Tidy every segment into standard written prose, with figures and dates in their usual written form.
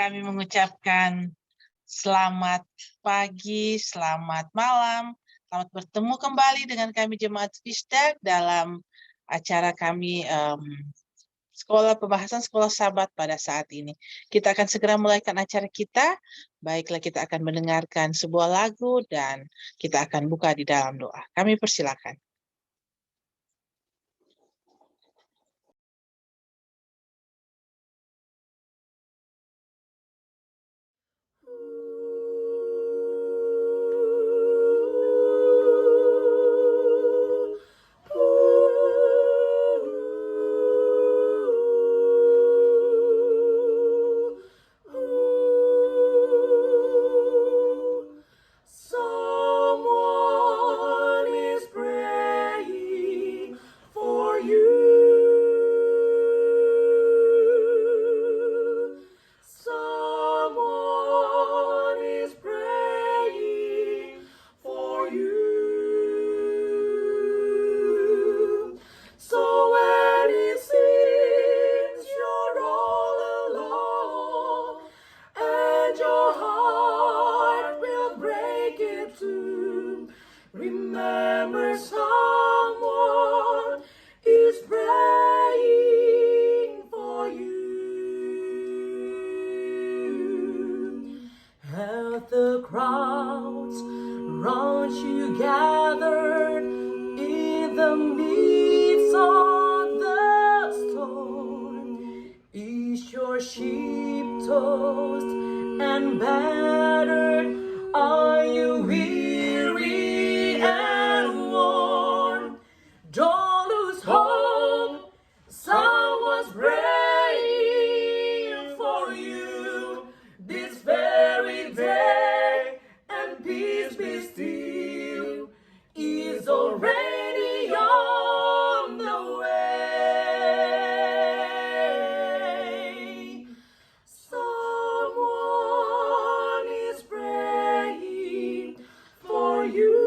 kami mengucapkan selamat pagi, selamat malam, selamat bertemu kembali dengan kami Jemaat Fisdak dalam acara kami pembahasan sekolah Sabat pada saat ini. Kita akan segera mulaikan acara kita. Baiklah, kita akan mendengarkan sebuah lagu dan kita akan buka di dalam doa. Kami persilakan. Remember, someone is praying for you. At the crowds round you gathered in the midst of the storm, is your ship tossed and battered? Are you weary and worn? Don't lose hope, someone's praying for you this very day, and peace be still is already on the way. Someone is praying for you.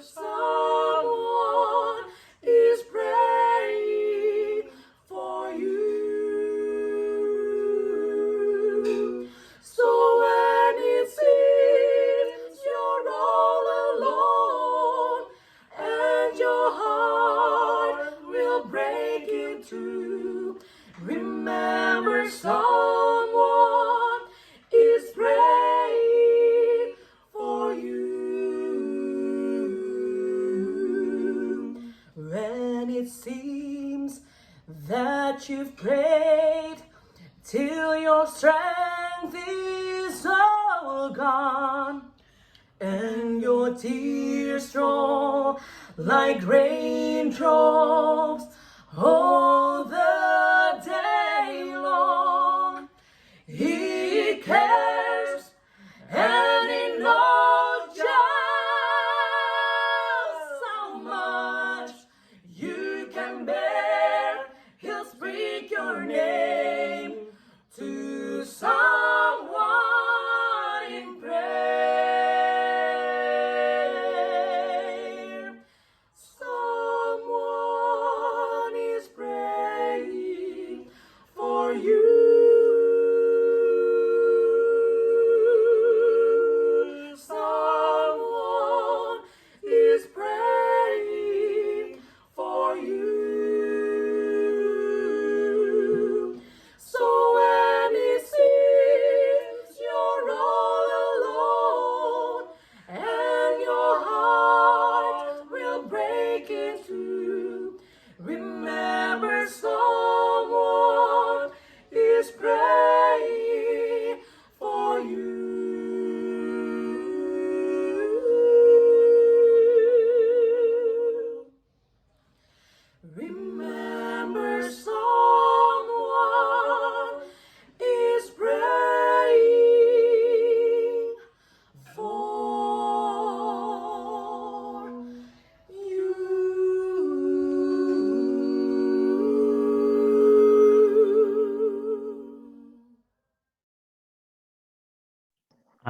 Someone is praying for you. So when it seems you're all alone and your heart will break in two, remember someone is praying for you. When it seems that you've prayed till your strength is all gone, and your tears roll like raindrops all the day long. He cares and he knows just how much you can bear. He'll speak your name to someone in prayer. Someone is praying for you. Someone is praying for you. So when it seems you're all alone and your heart will break in two, remember someone is praying for you. Remember someone is praying for you.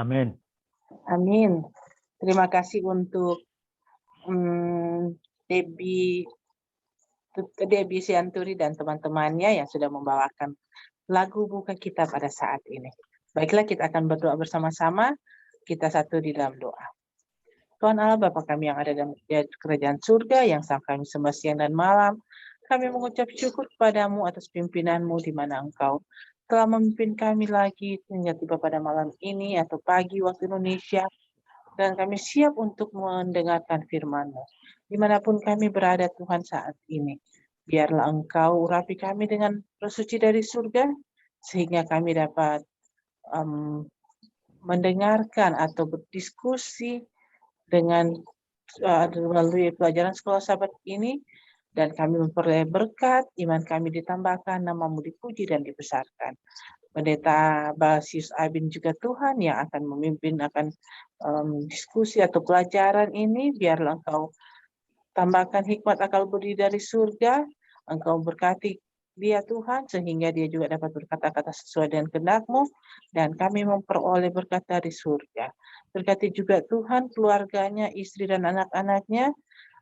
Amin. Amin. Terima kasih untuk Debbie Debbie Sianturi dan teman-temannya yang sudah membawakan lagu buka kita pada saat ini. Baiklah, kita akan berdoa bersama-sama. Kita satu di dalam doa. Tuhan Allah, Bapa kami yang ada dalam kerajaan surga, yang sang kami sembah siang dan malam, kami mengucap syukur kepadamu atas pimpinanmu di mana Engkau telah memimpin kami lagi hingga tiba pada malam ini atau pagi waktu Indonesia, dan kami siap untuk mendengarkan firman-Mu. Dimanapun kami berada Tuhan saat ini, biarlah Engkau urapi kami dengan roh suci dari surga, sehingga kami dapat mendengarkan atau berdiskusi dengan melalui pelajaran sekolah sahabat ini, dan kami memperoleh berkat, iman kami ditambahkan, nama-Mu dipuji dan dibesarkan. Pendeta Basius Abin juga Tuhan yang akan memimpin akan diskusi atau pelajaran ini, biarlah Engkau tambahkan hikmat akal budi dari surga, Engkau berkati dia Tuhan, sehingga dia juga dapat berkata-kata sesuai dengan kehendak-Mu, dan kami memperoleh berkat dari surga. Berkati juga Tuhan keluarganya, istri dan anak-anaknya,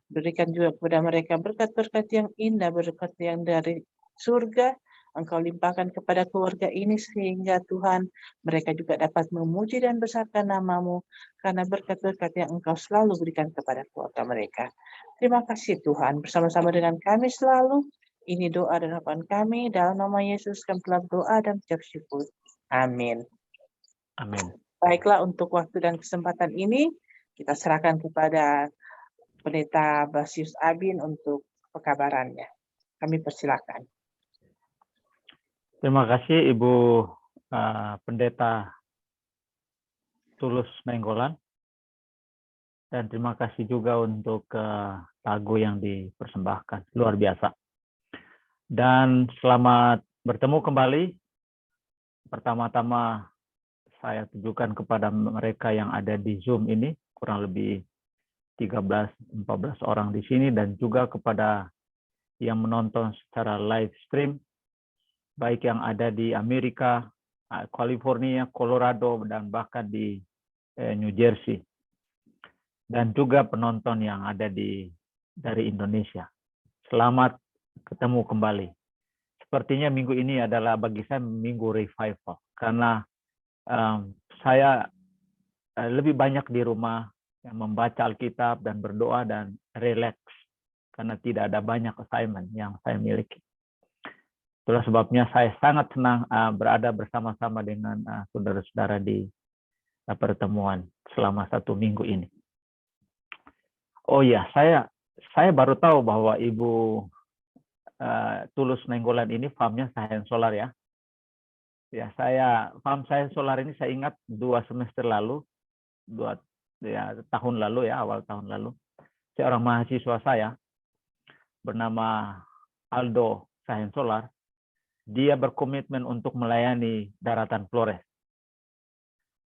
berikan juga kepada mereka berkat-berkat yang indah, berkat yang dari surga, Engkau limpahkan kepada keluarga ini, sehingga Tuhan mereka juga dapat memuji dan besarkan nama-Mu, karena berkat-berkat yang Engkau selalu berikan kepada keluarga mereka. Terima kasih Tuhan, bersama-sama dengan kami selalu. Ini doa dan harapan kami, dalam nama Yesus kami telah berdoa dan ucap syukur. Amin. Amin. Baiklah, untuk waktu dan kesempatan ini, kita serahkan kepada Pendeta Basius Abin untuk pekabarannya. Kami persilakan. Terima kasih Ibu Pendeta Tulus Nainggolan. Dan terima kasih juga untuk lagu yang dipersembahkan. Luar biasa. Dan selamat bertemu kembali. Pertama-tama saya tujukan kepada mereka yang ada di Zoom ini, kurang lebih 13-14 orang di sini, dan juga kepada yang menonton secara live stream, baik yang ada di Amerika, California, Colorado, dan bahkan di New Jersey. Dan juga penonton yang ada dari Indonesia. Selamat ketemu kembali. Sepertinya minggu ini adalah bagi saya minggu revival, karena saya lebih banyak di rumah yang membaca Alkitab dan berdoa dan relax, karena tidak ada banyak assignment yang saya miliki. Itulah sebabnya saya sangat senang berada bersama-sama dengan saudara-saudara di pertemuan selama 1 minggu ini. Oh ya, saya baru tahu bahwa Ibu Tulus Nainggolan ini farmnya Science Solar ya. Ya, farm Science Solar ini saya ingat 2 semester lalu, tahun lalu ya, awal tahun lalu, seorang mahasiswa saya bernama Aldo Science Solar, dia berkomitmen untuk melayani daratan Flores,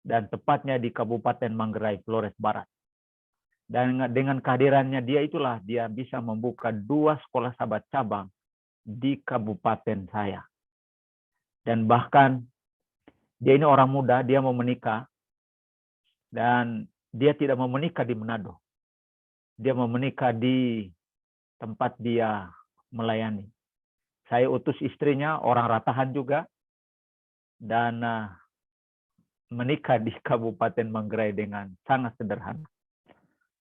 dan tepatnya di Kabupaten Manggarai, Flores Barat. Dan dengan kehadirannya dia bisa membuka 2 sekolah sahabat cabang di kabupaten saya. Dan bahkan dia ini orang muda, dia mau menikah, dan dia tidak mau menikah di Manado. Dia mau menikah di tempat dia melayani. Saya utus istrinya, orang Ratahan juga, dan menikah di Kabupaten Manggarai dengan sangat sederhana.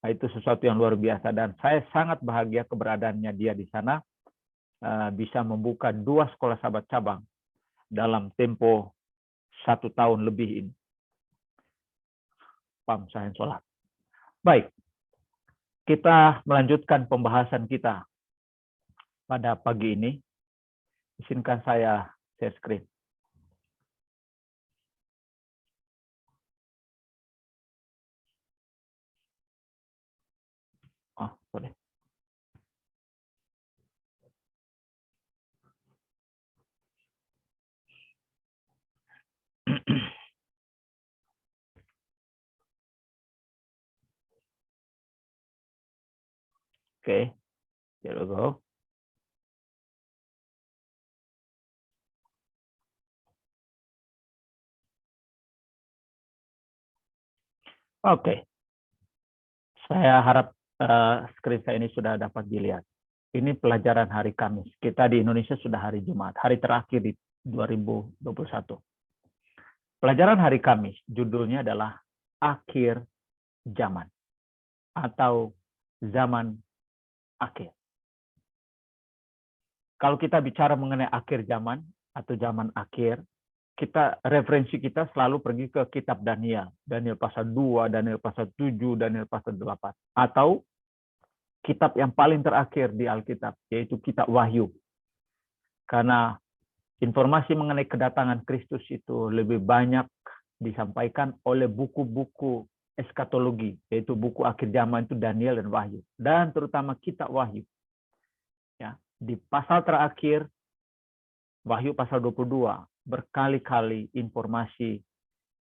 Nah, itu sesuatu yang luar biasa, dan saya sangat bahagia keberadaannya dia di sana, bisa membuka 2 sekolah sahabat cabang dalam tempo 1 tahun lebih ini. Farm Science Solar. Baik, kita melanjutkan pembahasan kita pada pagi ini. Izinkan saya share screen. Oh, boleh. Oke, here we go. Oke, saya harap screen saya ini sudah dapat dilihat. Ini pelajaran hari Kamis. Kita di Indonesia sudah hari Jumat, hari terakhir di 2021. Pelajaran hari Kamis judulnya adalah akhir zaman atau zaman akhir. Kalau kita bicara mengenai akhir zaman atau zaman akhir, referensi kita selalu pergi ke kitab Daniel. Daniel pasal 2, Daniel pasal 7, Daniel pasal 8. Atau kitab yang paling terakhir di Alkitab, yaitu kitab Wahyu. Karena informasi mengenai kedatangan Kristus itu lebih banyak disampaikan oleh buku-buku eskatologi, yaitu buku akhir zaman itu Daniel dan Wahyu. Dan terutama kitab Wahyu. Ya, di pasal terakhir, Wahyu pasal 22, berkali-kali informasi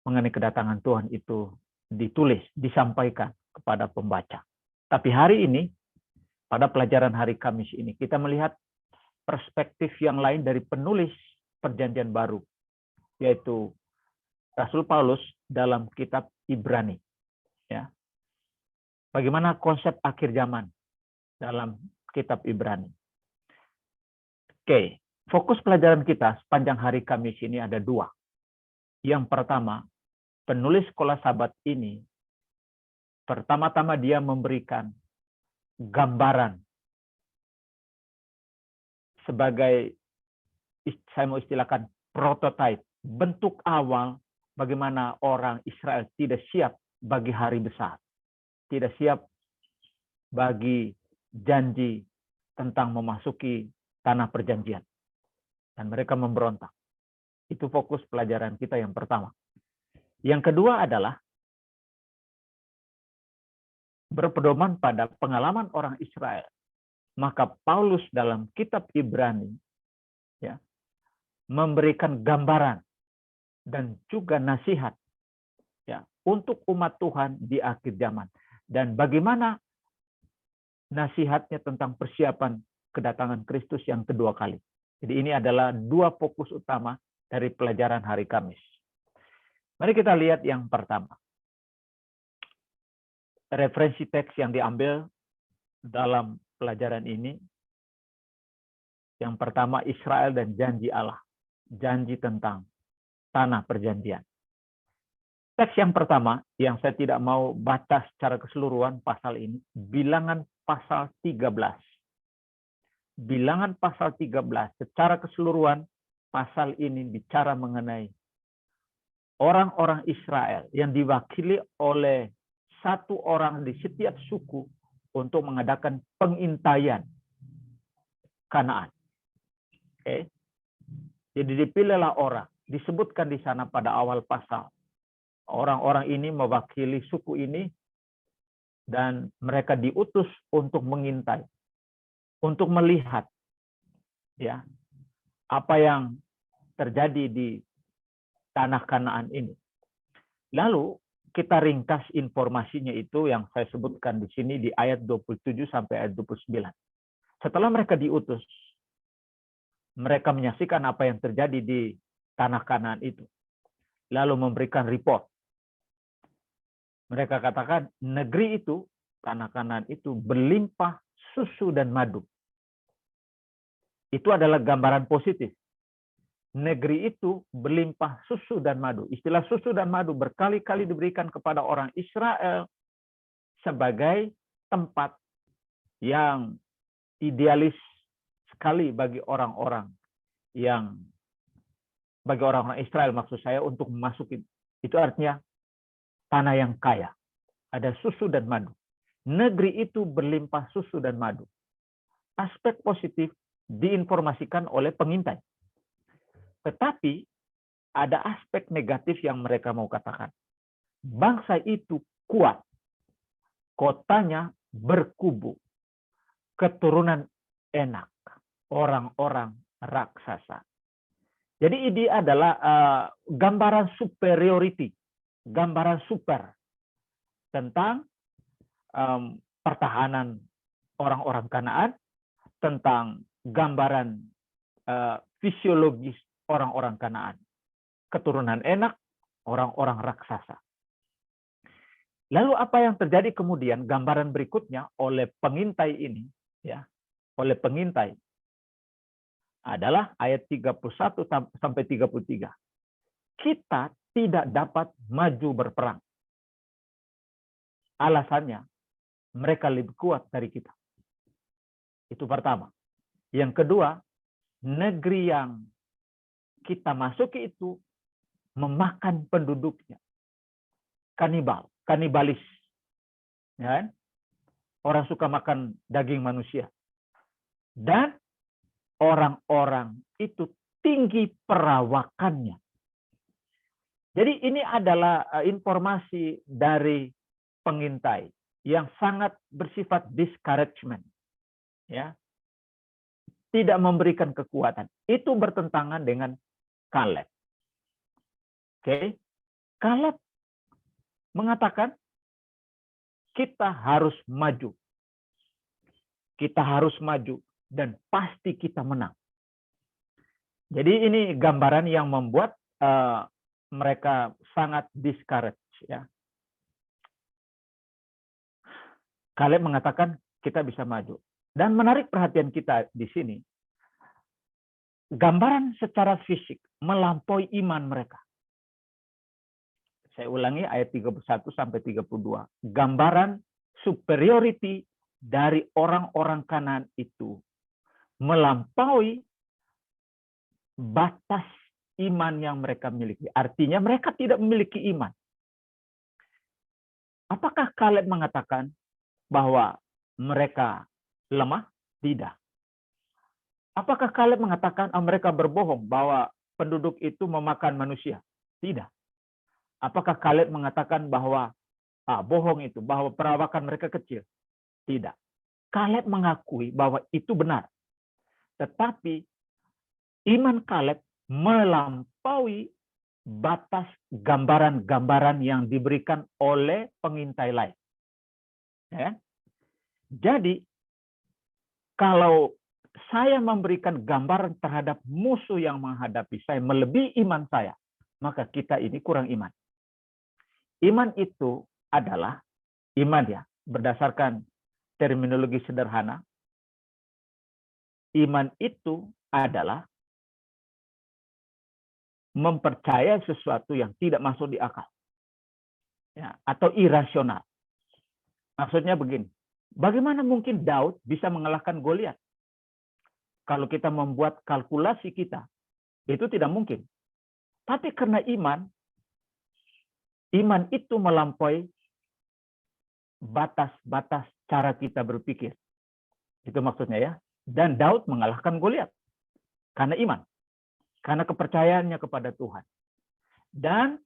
mengenai kedatangan Tuhan itu ditulis, disampaikan kepada pembaca. Tapi hari ini, pada pelajaran hari Kamis ini, kita melihat perspektif yang lain dari penulis Perjanjian Baru, yaitu Rasul Paulus dalam kitab Ibrani. Ya. Bagaimana konsep akhir zaman dalam kitab Ibrani? Oke, fokus pelajaran kita sepanjang hari Kamis ini ada 2. Yang pertama, penulis sekolah Sabat ini pertama-tama dia memberikan gambaran sebagai, saya mau istilahkan, prototipe, bentuk awal bagaimana orang Israel tidak siap bagi hari besar, tidak siap bagi janji tentang memasuki tanah perjanjian. Dan mereka memberontak. Itu fokus pelajaran kita yang pertama. Yang kedua adalah berpedoman pada pengalaman orang Israel. Maka Paulus dalam kitab Ibrani ya, memberikan gambaran dan juga nasihat ya, untuk umat Tuhan di akhir zaman. Dan bagaimana nasihatnya tentang persiapan kedatangan Kristus yang kedua kali. Jadi ini adalah 2 fokus utama dari pelajaran hari Kamis. Mari kita lihat yang pertama. Referensi teks yang diambil dalam pelajaran ini. Yang pertama, Israel dan janji Allah. Janji tentang tanah perjanjian. Teks yang pertama, yang saya tidak mau baca secara keseluruhan pasal ini, Bilangan pasal 13. Bilangan pasal 13, secara keseluruhan, pasal ini bicara mengenai orang-orang Israel yang diwakili oleh satu orang di setiap suku untuk mengadakan pengintaian Kanaan. Oke. Jadi dipilihlah orang, disebutkan di sana pada awal pasal. Orang-orang ini mewakili suku ini dan mereka diutus untuk mengintai, untuk melihat ya apa yang terjadi di tanah Kanaan ini. Lalu kita ringkas informasinya itu yang saya sebutkan di sini di ayat 27 sampai ayat 29. Setelah mereka diutus, mereka menyaksikan apa yang terjadi di tanah Kanaan itu. Lalu memberikan report. Mereka katakan negeri itu, tanah Kanaan itu berlimpah susu dan madu. Itu adalah gambaran positif. Negeri itu berlimpah susu dan madu. Istilah susu dan madu berkali-kali diberikan kepada orang Israel sebagai tempat yang idealis sekali bagi orang-orang Israel, maksud saya, untuk memasuki. Itu artinya tanah yang kaya. Ada susu dan madu. Negeri itu berlimpah susu dan madu. Aspek positif diinformasikan oleh pengintai. Tetapi ada aspek negatif yang mereka mau katakan. Bangsa itu kuat. Kotanya berkubu. Keturunan enak. Orang-orang raksasa. Jadi ini adalah gambaran superiority. Gambaran super. Tentang pertahanan orang-orang Kanaan. Tentang gambaran fisiologis orang-orang Kanaan. Keturunan enak, orang-orang raksasa. Lalu apa yang terjadi kemudian, gambaran berikutnya oleh pengintai ini, ya, oleh pengintai adalah ayat 31 sampai 33. Kita tidak dapat maju berperang. Alasannya, mereka lebih kuat dari kita. Itu pertama. Yang kedua, negeri yang kita masuki itu memakan penduduknya. Kanibalis. Ya kan? Orang suka makan daging manusia. Dan orang-orang itu tinggi perawakannya. Jadi ini adalah informasi dari pengintai yang sangat bersifat discouragement. Ya. Tidak memberikan kekuatan. Itu bertentangan dengan Kaleb. Oke. Kaleb mengatakan kita harus maju. Kita harus maju dan pasti kita menang. Jadi ini gambaran yang membuat mereka sangat discouraged. Ya. Kaleb mengatakan kita bisa maju. Dan menarik perhatian kita di sini, gambaran secara fisik melampaui iman mereka. Saya ulangi ayat 31 sampai 32. Gambaran superiority dari orang-orang Kanaan itu melampaui batas iman yang mereka miliki. Artinya mereka tidak memiliki iman. Apakah Kaleb mengatakan bahwa mereka lemah? Tidak. Apakah Kaleb mengatakan mereka berbohong bahwa penduduk itu memakan manusia? Tidak. Apakah Kaleb mengatakan bahwa bohong itu, bahwa perawakan mereka kecil? Tidak. Kaleb mengakui bahwa itu benar. Tetapi iman Kaleb melampaui batas gambaran-gambaran yang diberikan oleh pengintai lain. Ya. Jadi, kalau saya memberikan gambaran terhadap musuh yang menghadapi saya melebihi iman saya, maka kita ini kurang iman. Iman itu adalah iman ya, berdasarkan terminologi sederhana. Iman itu adalah mempercayai sesuatu yang tidak masuk di akal. Ya, atau irasional. Maksudnya begini, bagaimana mungkin Daud bisa mengalahkan Goliat? Kalau kita membuat kalkulasi kita, itu tidak mungkin. Tapi karena iman itu melampaui batas-batas cara kita berpikir. Itu maksudnya ya. Dan Daud mengalahkan Goliat karena iman. Karena kepercayaannya kepada Tuhan. Dan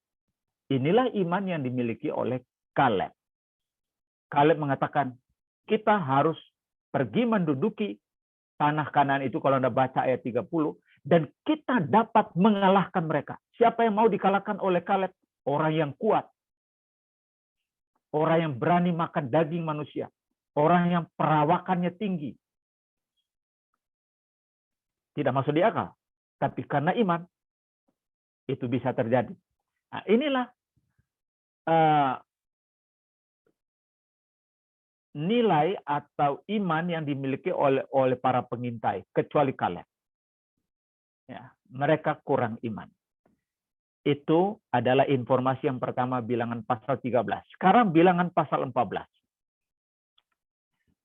inilah iman yang dimiliki oleh Kaleb. Kaleb mengatakan, kita harus pergi menduduki tanah Kanaan itu, kalau Anda baca ayat 30, dan kita dapat mengalahkan mereka. Siapa yang mau dikalahkan oleh Kaleb? Orang yang kuat. Orang yang berani makan daging manusia. Orang yang perawakannya tinggi. Tidak masuk di akal. Tapi karena iman, itu bisa terjadi. Nah, inilah nilai atau iman yang dimiliki oleh para pengintai, kecuali Kaleb. Ya, mereka kurang iman. Itu adalah informasi yang pertama, bilangan pasal 13. Sekarang bilangan pasal 14.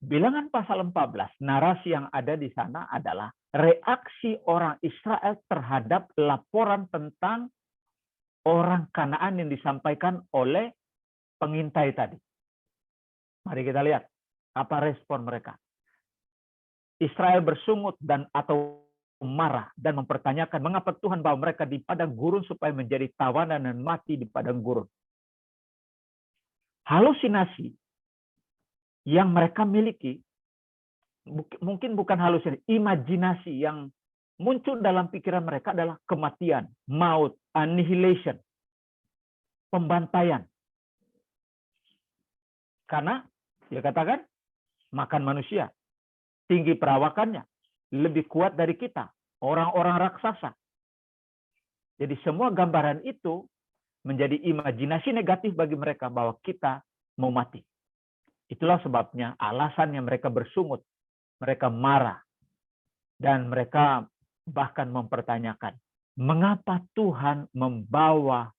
Bilangan pasal 14, narasi yang ada di sana adalah reaksi orang Israel terhadap laporan tentang orang Kanaan yang disampaikan oleh pengintai tadi. Mari kita lihat apa respon mereka. Israel bersungut atau marah dan mempertanyakan mengapa Tuhan bawa mereka di padang gurun supaya menjadi tawanan dan mati di padang gurun. Halusinasi yang mereka miliki, mungkin bukan halusinasi, imajinasi yang muncul dalam pikiran mereka adalah kematian, maut, annihilation, pembantaian. Karena dia katakan makan manusia, tinggi perawakannya, lebih kuat dari kita, orang-orang raksasa. Jadi semua gambaran itu menjadi imajinasi negatif bagi mereka bahwa kita mau mati. Itulah sebabnya alasannya mereka bersungut mereka marah, dan mereka bahkan mempertanyakan, mengapa Tuhan membawa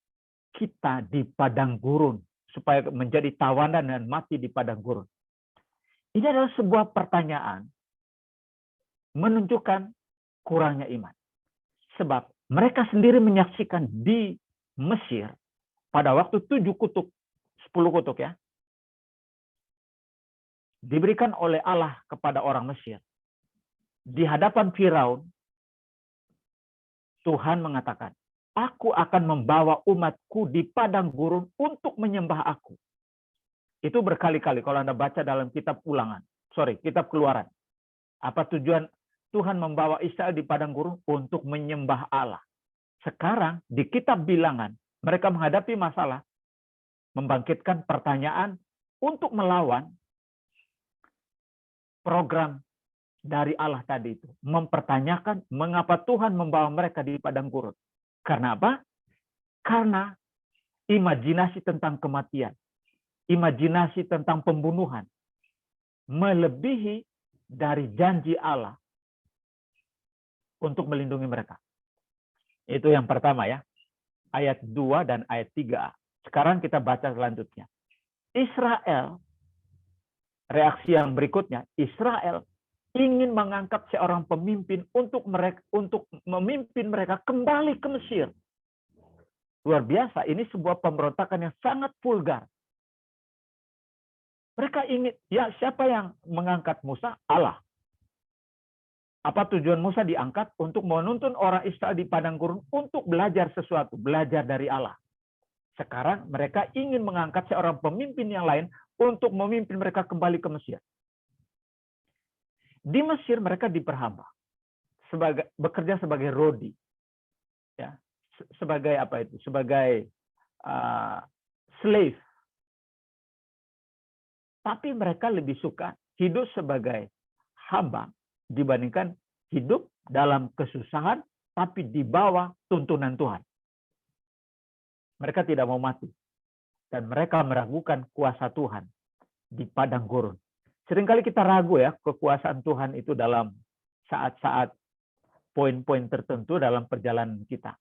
kita di padang gurun supaya menjadi tawanan dan mati di padang gurun? Ini adalah sebuah pertanyaan menunjukkan kurangnya iman. Sebab mereka sendiri menyaksikan di Mesir pada waktu 7 kutuk, 10 kutuk ya, diberikan oleh Allah kepada orang Mesir. Di hadapan Firaun, Tuhan mengatakan, aku akan membawa umatku di padang gurun untuk menyembah aku. Itu berkali-kali kalau Anda baca dalam kitab kitab Keluaran. Apa tujuan Tuhan membawa Israel di padang gurun? Untuk menyembah Allah. Sekarang di kitab Bilangan, mereka menghadapi masalah, membangkitkan pertanyaan untuk melawan program dari Allah tadi itu. Mempertanyakan mengapa Tuhan membawa mereka di padang gurun. Karena apa? Karena imajinasi tentang kematian, imajinasi tentang pembunuhan, melebihi dari janji Allah untuk melindungi mereka. Itu yang pertama ya. Ayat 2 dan ayat 3a. Sekarang kita baca selanjutnya. Israel, reaksi yang berikutnya, Israel ingin mengangkat seorang pemimpin untuk memimpin mereka kembali ke Mesir. Luar biasa, ini sebuah pemberontakan yang sangat vulgar. Mereka ingin, ya siapa yang mengangkat Musa? Allah. Apa tujuan Musa diangkat? Untuk menuntun orang Israel di padang gurun untuk belajar sesuatu, belajar dari Allah. Sekarang mereka ingin mengangkat seorang pemimpin yang lain untuk memimpin mereka kembali ke Mesir. Di Mesir mereka diperhamba, bekerja sebagai rodi, ya, sebagai apa itu? Sebagai slave. Tapi mereka lebih suka hidup sebagai hamba dibandingkan hidup dalam kesusahan tapi di bawah tuntunan Tuhan. Mereka tidak mau mati. Dan mereka meragukan kuasa Tuhan di padang gurun. Seringkali kita ragu ya kekuasaan Tuhan itu dalam saat-saat poin-poin tertentu dalam perjalanan kita.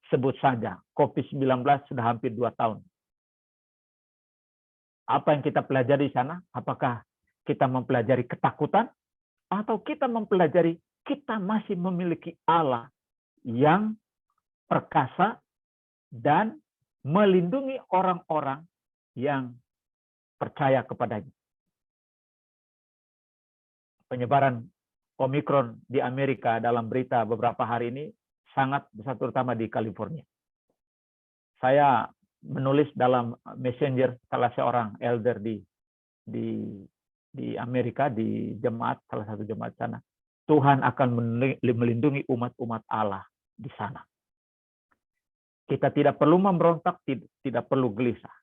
Sebut saja, COVID-19 sudah hampir 2 tahun. Apa yang kita pelajari di sana? Apakah kita mempelajari ketakutan? Atau kita mempelajari kita masih memiliki Allah yang perkasa dan melindungi orang-orang yang percaya kepadanya. Penyebaran Omikron di Amerika dalam berita beberapa hari ini sangat besar, terutama di California. Saya menulis dalam Messenger salah seorang elder di Amerika, di jemaat, salah satu jemaat sana. Tuhan akan melindungi umat-umat Allah di sana. Kita tidak perlu memberontak, tidak perlu gelisah.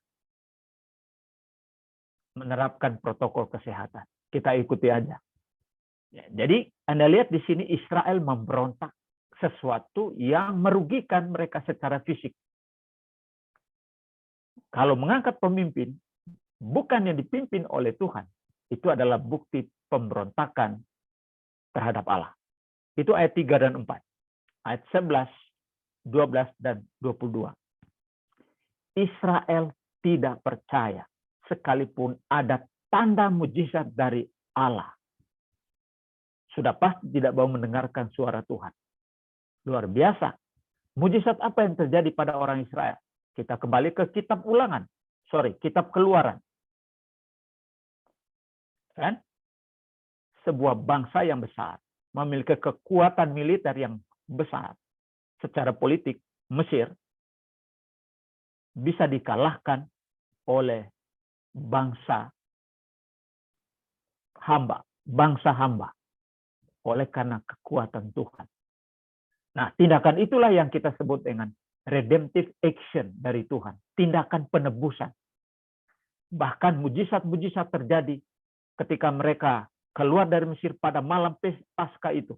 Menerapkan protokol kesehatan. Kita ikuti aja. Ya, jadi Anda lihat di sini Israel memberontak sesuatu yang merugikan mereka secara fisik. Kalau mengangkat pemimpin, bukan yang dipimpin oleh Tuhan, itu adalah bukti pemberontakan terhadap Allah. Itu ayat 3 dan 4. Ayat 11, 12, dan 22. Israel tidak percaya sekalipun ada tanda mujizat dari Allah. Sudah pasti tidak mau mendengarkan suara Tuhan. Luar biasa. Mujizat apa yang terjadi pada orang Israel? Kita kembali ke kitab kitab Keluaran. Kan? Sebuah bangsa yang besar, memiliki kekuatan militer yang besar. Secara politik, Mesir bisa dikalahkan oleh bangsa hamba. Oleh karena kekuatan Tuhan. Nah, tindakan itulah yang kita sebut dengan redemptive action dari Tuhan. Tindakan penebusan. Bahkan mujizat-mujizat terjadi ketika mereka keluar dari Mesir pada malam Paskah itu.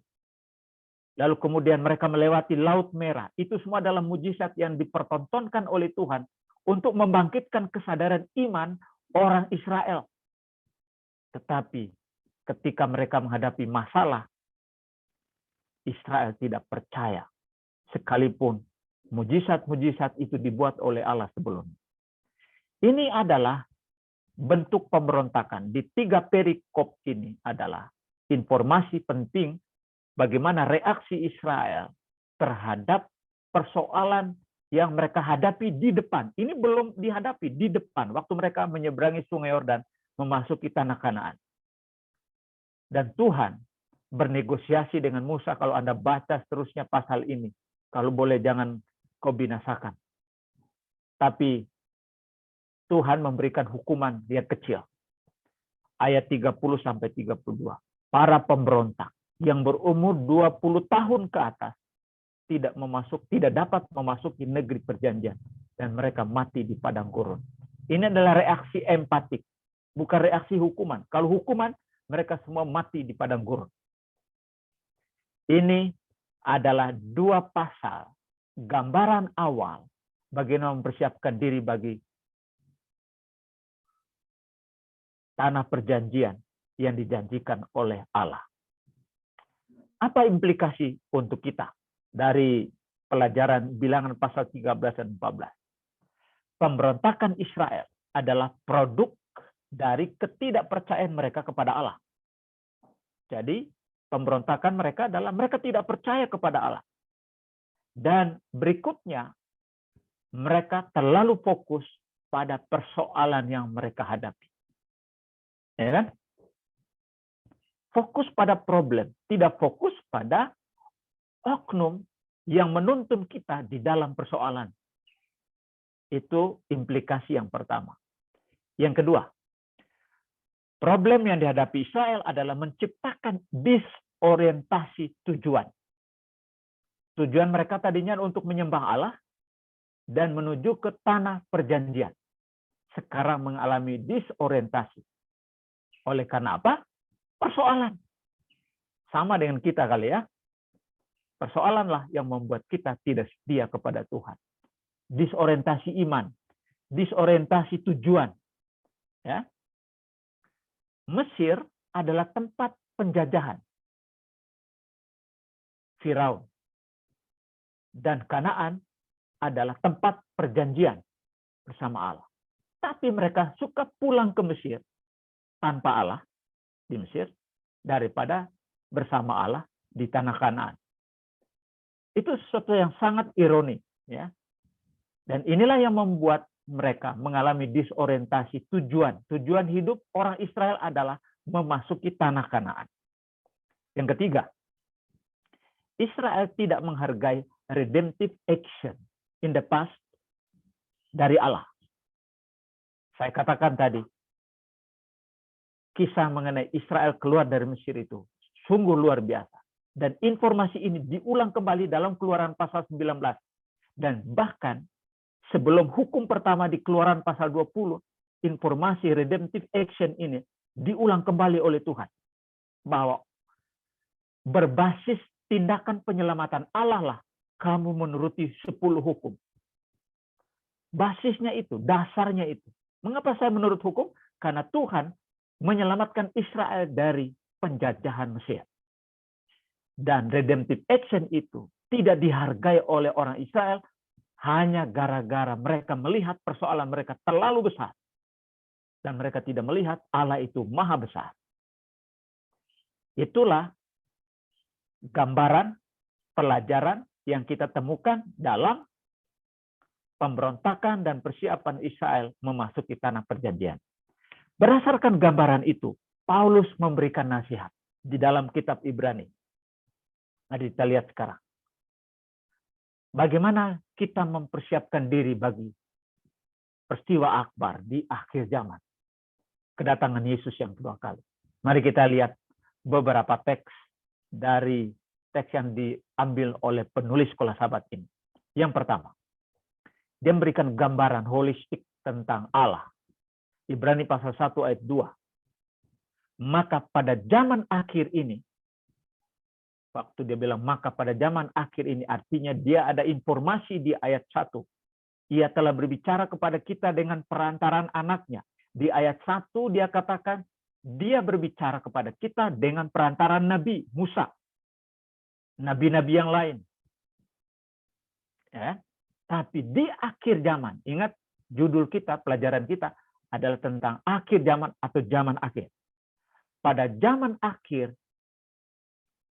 Lalu kemudian mereka melewati Laut Merah. Itu semua adalah mujizat yang dipertontonkan oleh Tuhan untuk membangkitkan kesadaran iman orang Israel. Tetapi ketika mereka menghadapi masalah, Israel tidak percaya. Sekalipun mujizat-mujizat itu dibuat oleh Allah sebelumnya. Ini adalah bentuk pemberontakan. Di 3 perikop ini adalah informasi penting bagaimana reaksi Israel terhadap persoalan yang mereka hadapi di depan. Ini belum dihadapi di depan waktu mereka menyeberangi Sungai Yordan memasuki tanah Kanaan. Dan Tuhan bernegosiasi dengan Musa, kalau Anda baca seterusnya pasal ini, kalau boleh jangan kau binasakan. Tapi Tuhan memberikan hukuman yang kecil. Ayat 30 sampai 32. Para pemberontak yang berumur 20 tahun ke atas tidak dapat memasuki negeri perjanjian dan mereka mati di padang gurun. Ini adalah reaksi empatik, bukan reaksi hukuman. Kalau hukuman, mereka semua mati di padang gurun. Ini adalah 2 pasal gambaran awal bagaimana mempersiapkan diri bagi tanah perjanjian yang dijanjikan oleh Allah. Apa implikasi untuk kita dari pelajaran Bilangan pasal 13 dan 14? Pemberontakan Israel adalah produk dari ketidakpercayaan mereka kepada Allah. Jadi, pemberontakan mereka adalah mereka tidak percaya kepada Allah. Dan berikutnya, mereka terlalu fokus pada persoalan yang mereka hadapi. Ya kan? Fokus pada problem, tidak fokus pada oknum yang menuntun kita di dalam persoalan. Itu implikasi yang pertama. Yang kedua, problem yang dihadapi Israel adalah menciptakan disorientasi tujuan. Tujuan mereka tadinya untuk menyembah Allah dan menuju ke tanah perjanjian. Sekarang mengalami disorientasi. Oleh karena apa? Persoalan. Sama dengan kita kali ya. Persoalanlah yang membuat kita tidak setia kepada Tuhan. Disorientasi iman, disorientasi tujuan. Ya. Mesir adalah tempat penjajahan Firaun. Dan Kanaan adalah tempat perjanjian bersama Allah. Tapi mereka suka pulang ke Mesir tanpa Allah di Mesir daripada bersama Allah di tanah Kanaan. Itu sesuatu yang sangat ironi, ya. Dan inilah yang membuat mereka mengalami disorientasi tujuan. Tujuan hidup orang Israel adalah memasuki tanah Kanaan. Yang ketiga, Israel tidak menghargai redemptive action in the past dari Allah. Saya katakan tadi, kisah mengenai Israel keluar dari Mesir itu sungguh luar biasa. Dan informasi ini diulang kembali dalam Keluaran pasal 19. Dan bahkan sebelum hukum pertama di Keluaran pasal 20, informasi redemptive action ini diulang kembali oleh Tuhan. Bahwa berbasis tindakan penyelamatan Allah lah kamu menuruti 10 hukum. Basisnya itu, dasarnya itu. Mengapa saya menurut hukum? Karena Tuhan menyelamatkan Israel dari penjajahan Mesir. Dan redemptive action itu tidak dihargai oleh orang Israel hanya gara-gara mereka melihat persoalan mereka terlalu besar. Dan mereka tidak melihat Allah itu maha besar. Itulah gambaran, pelajaran yang kita temukan dalam pemberontakan dan persiapan Israel memasuki tanah perjanjian. Berdasarkan gambaran itu, Paulus memberikan nasihat di dalam kitab Ibrani. Mari kita lihat sekarang. Bagaimana kita mempersiapkan diri bagi peristiwa akbar di akhir zaman. Kedatangan Yesus yang kedua kali. Mari kita lihat beberapa teks dari teks yang diambil oleh penulis Sekolah Sabat ini. Yang pertama, dia memberikan gambaran holistik tentang Allah. Ibrani pasal 1 ayat 2. Maka pada zaman akhir ini, waktu dia bilang maka pada zaman akhir ini, artinya dia ada informasi di ayat 1. Ia telah berbicara kepada kita dengan perantaran anaknya. Di ayat 1 dia katakan, Dia berbicara kepada kita dengan perantaran Nabi Musa, nabi-nabi yang lain. Ya. Tapi di akhir zaman, ingat judul kita, pelajaran kita adalah tentang akhir zaman atau zaman akhir. Pada zaman akhir,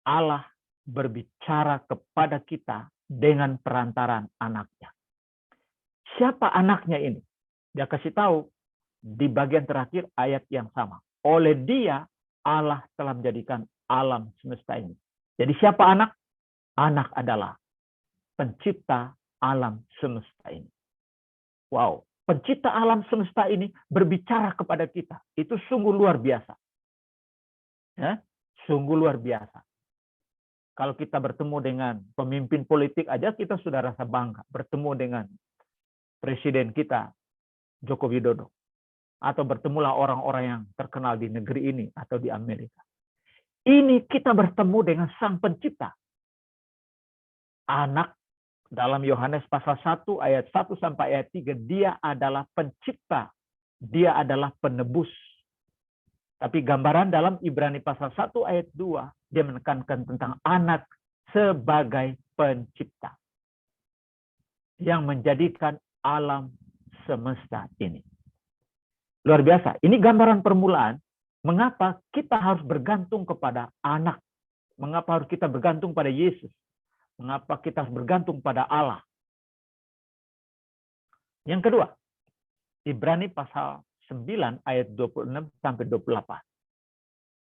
Allah berbicara kepada kita dengan perantaran anaknya. Siapa anaknya ini? Dia kasih tahu di bagian terakhir ayat yang sama. Oleh dia, Allah telah menjadikan alam semesta ini. Jadi siapa anak? Anak adalah pencipta alam semesta ini. Wow, pencipta alam semesta ini berbicara kepada kita. Itu sungguh luar biasa. Ya, sungguh luar biasa. Kalau kita bertemu dengan pemimpin politik aja kita sudah rasa bangga. Bertemu dengan presiden kita, Joko Widodo. Atau bertemulah orang-orang yang terkenal di negeri ini atau di Amerika. Ini kita bertemu dengan Sang Pencipta. Anak dalam Yohanes pasal 1 ayat 1 sampai ayat 3, dia adalah pencipta. Dia adalah penebus. Tapi gambaran dalam Ibrani pasal 1 ayat 2, dia menekankan tentang anak sebagai pencipta. Yang menjadikan alam semesta ini. Luar biasa. Ini gambaran permulaan. Mengapa kita harus bergantung kepada anak? Mengapa harus kita bergantung pada Yesus? Mengapa kita harus bergantung pada Allah? Yang kedua, Ibrani pasal 9 ayat 26 sampai 28.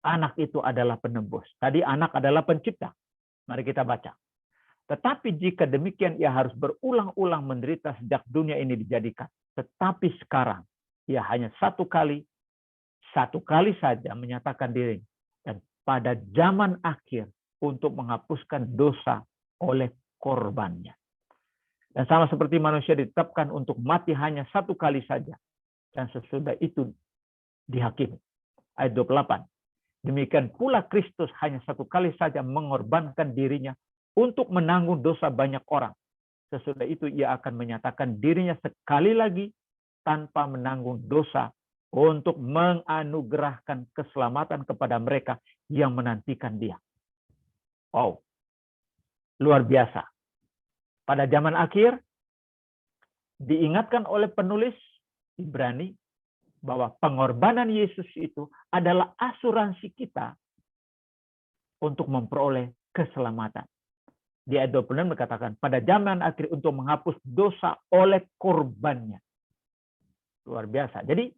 Anak itu adalah penebus. Tadi anak adalah pencipta. Mari kita baca. Tetapi jika demikian ia harus berulang-ulang menderita sejak dunia ini dijadikan. Tetapi sekarang ia hanya satu kali saja menyatakan diri. Dan pada zaman akhir untuk menghapuskan dosa oleh korbannya. Dan sama seperti manusia ditetapkan untuk mati hanya satu kali saja. Dan sesudah itu dihakimi. Ayat 28. Demikian pula Kristus hanya satu kali saja mengorbankan dirinya untuk menanggung dosa banyak orang. Sesudah itu ia akan menyatakan dirinya sekali lagi tanpa menanggung dosa untuk menganugerahkan keselamatan kepada mereka yang menantikan dia. Wow. Luar biasa. Pada zaman akhir, diingatkan oleh penulis Ibrani bahwa pengorbanan Yesus itu adalah asuransi kita untuk memperoleh keselamatan. Di ayat 26 dikatakan, pada zaman akhir untuk menghapus dosa oleh korbannya. Luar biasa. Jadi,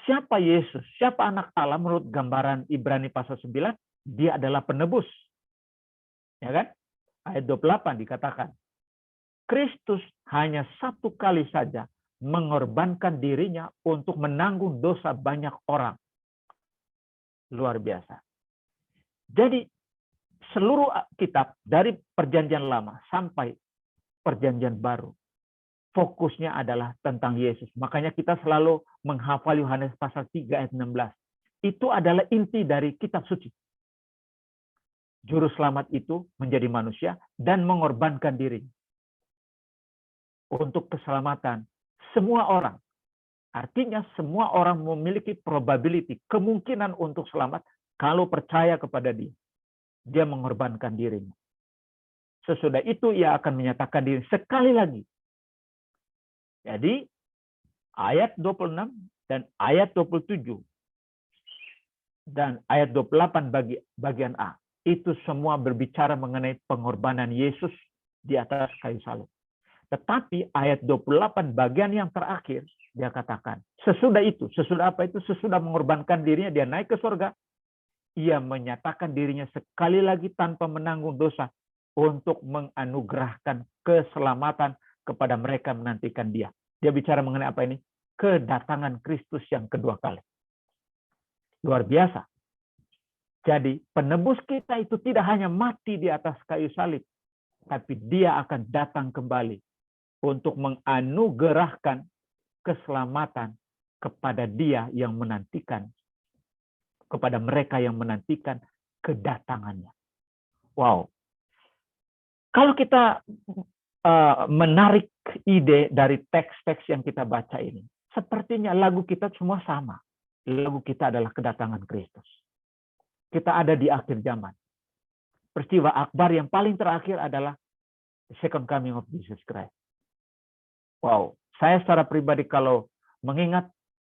siapa Yesus? Siapa anak Allah menurut gambaran Ibrani pasal 9? Dia adalah penebus. Ya kan? Ayat 28 dikatakan, Kristus hanya satu kali saja mengorbankan dirinya untuk menanggung dosa banyak orang. Luar biasa. Jadi, seluruh kitab dari perjanjian lama sampai perjanjian baru, fokusnya adalah tentang Yesus. Makanya kita selalu menghafal Yohanes pasal 3 ayat 16. Itu adalah inti dari kitab suci. Juru selamat itu menjadi manusia dan mengorbankan diri untuk keselamatan semua orang. Artinya semua orang memiliki probability, kemungkinan untuk selamat kalau percaya kepada dia. Dia mengorbankan dirinya. Sesudah itu ia akan menyatakan diri sekali lagi. Jadi ayat 26 dan ayat 27 dan ayat 28 bagian A. Itu semua berbicara mengenai pengorbanan Yesus di atas kayu salib. Tetapi ayat 28 bagian yang terakhir, dia katakan, sesudah itu, sesudah apa itu? Sesudah mengorbankan dirinya, dia naik ke surga. Ia menyatakan dirinya sekali lagi tanpa menanggung dosa untuk menganugerahkan keselamatan kepada mereka menantikan dia. Dia bicara mengenai apa ini? Kedatangan Kristus yang kedua kali. Luar biasa. Jadi penebus kita itu tidak hanya mati di atas kayu salib, tapi dia akan datang kembali untuk menganugerahkan keselamatan kepada dia yang menantikan, kepada mereka yang menantikan kedatangannya. Wow. Kalau kita menarik ide dari teks-teks yang kita baca ini, sepertinya lagu kita semua sama. lagu kita adalah kedatangan Kristus. Kita ada di akhir zaman. Peristiwa akbar yang paling terakhir adalah the second coming of Jesus Christ. Wow, saya secara pribadi kalau mengingat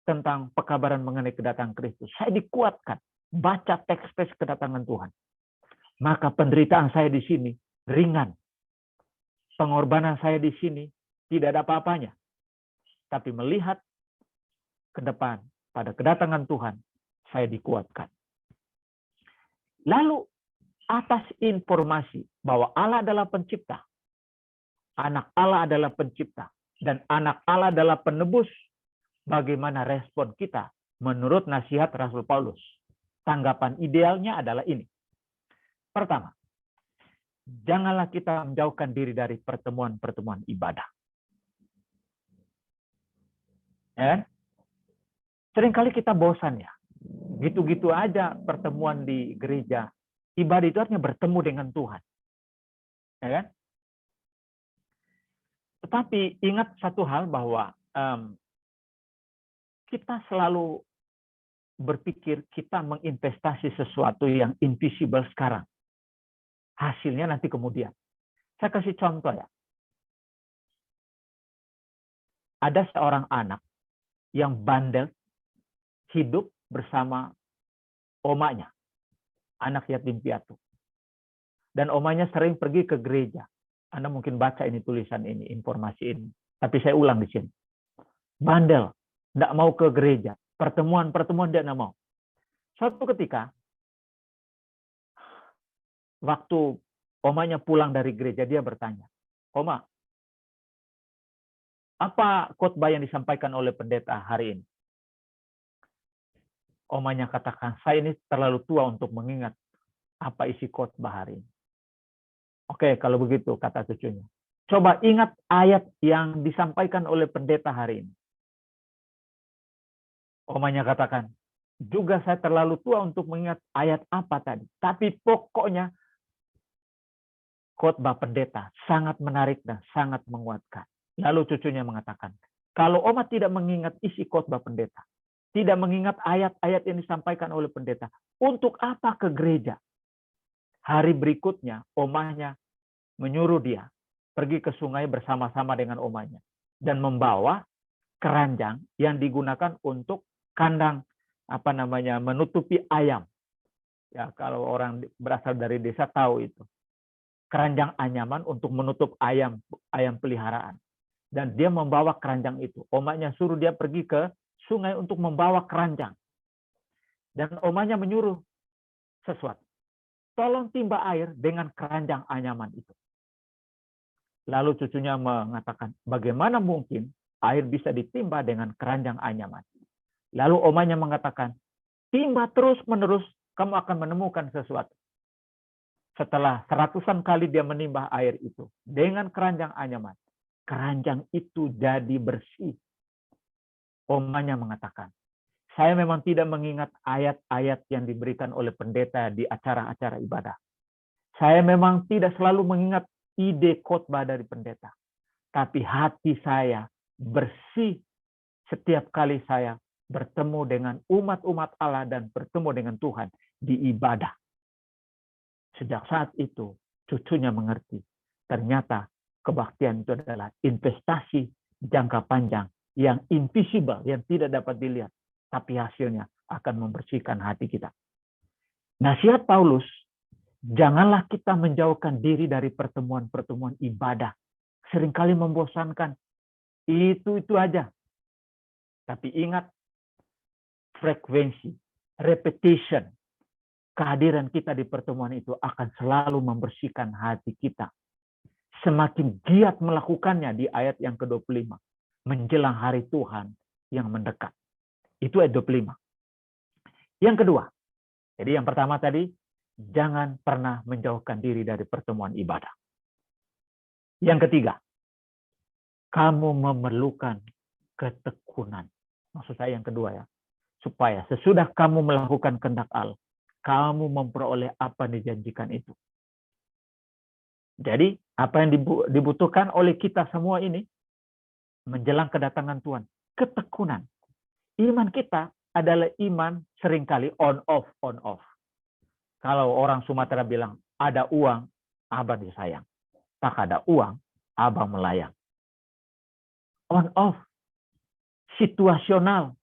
tentang pekabaran mengenai kedatangan Kristus, saya dikuatkan baca teks-teks kedatangan Tuhan. Maka penderitaan saya di sini ringan. Pengorbanan saya di sini tidak ada apa-apanya. Tapi melihat ke depan pada kedatangan Tuhan, saya dikuatkan. Lalu atas informasi bahwa Allah adalah pencipta, anak Allah adalah pencipta, dan anak Allah adalah penebus, bagaimana respon kita menurut nasihat Rasul Paulus? Tanggapan idealnya adalah ini. Pertama, janganlah kita menjauhkan diri dari pertemuan-pertemuan ibadah. Ya? Seringkali kita bosan ya. Gitu-gitu aja pertemuan di gereja. Ibadah itu artinya bertemu dengan Tuhan. Ya kan? Tetapi ingat satu hal bahwa kita selalu berpikir kita menginvestasi sesuatu yang invisible sekarang. Hasilnya nanti kemudian. Saya kasih contoh ya. Ada seorang anak yang bandel hidup bersama omanya, anak yatim piatu. Dan omanya sering pergi ke gereja. Anda mungkin baca ini tulisan ini, informasi ini. Tapi saya ulang di sini. Bandel, tidak mau ke gereja. Pertemuan-pertemuan dia tidak mau. Suatu ketika, waktu omanya pulang dari gereja, dia bertanya, Oma, apa khotbah yang disampaikan oleh pendeta hari ini? Omanya katakan, saya ini terlalu tua untuk mengingat apa isi khotbah hari ini. Oke, kalau begitu, kata cucunya. Coba ingat ayat yang disampaikan oleh pendeta hari ini. Omanya katakan, juga saya terlalu tua untuk mengingat ayat apa tadi. Tapi pokoknya khotbah pendeta sangat menarik dan sangat menguatkan. Lalu cucunya mengatakan, kalau Oma tidak mengingat isi khotbah pendeta, tidak mengingat ayat-ayat yang disampaikan oleh pendeta, untuk apa ke gereja? Hari berikutnya, omanya menyuruh dia pergi ke sungai bersama-sama dengan omanya dan membawa keranjang yang digunakan untuk kandang menutupi ayam. Ya, kalau orang berasal dari desa tahu itu. Keranjang anyaman untuk menutup ayam peliharaan. Dan dia membawa keranjang itu. Omanya suruh dia pergi ke sungai untuk membawa keranjang. Dan omanya menyuruh sesuatu. Tolong timba air dengan keranjang anyaman itu. Lalu cucunya mengatakan, bagaimana mungkin air bisa ditimba dengan keranjang anyaman? Lalu omanya mengatakan, timba terus-menerus, kamu akan menemukan sesuatu. Setelah seratusan kali dia menimba air itu dengan keranjang anyaman, keranjang itu jadi bersih. Omanya mengatakan, saya memang tidak mengingat ayat-ayat yang diberikan oleh pendeta di acara-acara ibadah. Saya memang tidak selalu mengingat ide khotbah dari pendeta. Tapi hati saya bersih setiap kali saya bertemu dengan umat-umat Allah dan bertemu dengan Tuhan di ibadah. Sejak saat itu, cucunya mengerti. Ternyata kebaktian itu adalah investasi jangka panjang yang invisible, yang tidak dapat dilihat. Tapi hasilnya akan membersihkan hati kita. Nasihat Paulus, janganlah kita menjauhkan diri dari pertemuan-pertemuan ibadah. Seringkali membosankan. Itu aja. Tapi ingat, frekuensi, repetition, kehadiran kita di pertemuan itu akan selalu membersihkan hati kita. Semakin giat melakukannya di ayat yang ke-25. Menjelang hari Tuhan yang mendekat. Itu ayat 25. Yang kedua. Jadi yang pertama tadi, jangan pernah menjauhkan diri dari pertemuan ibadah. Yang ketiga, kamu memerlukan ketekunan. Maksud saya yang kedua ya. Supaya sesudah kamu melakukan kehendak Allah, kamu memperoleh apa yang dijanjikan itu. Jadi, apa yang dibutuhkan oleh kita semua ini, menjelang kedatangan Tuhan, ketekunan. Iman kita adalah iman seringkali on off, on off. Kalau orang Sumatera bilang, ada uang, abang disayang. Tak ada uang, abang melayang. On off, situasional,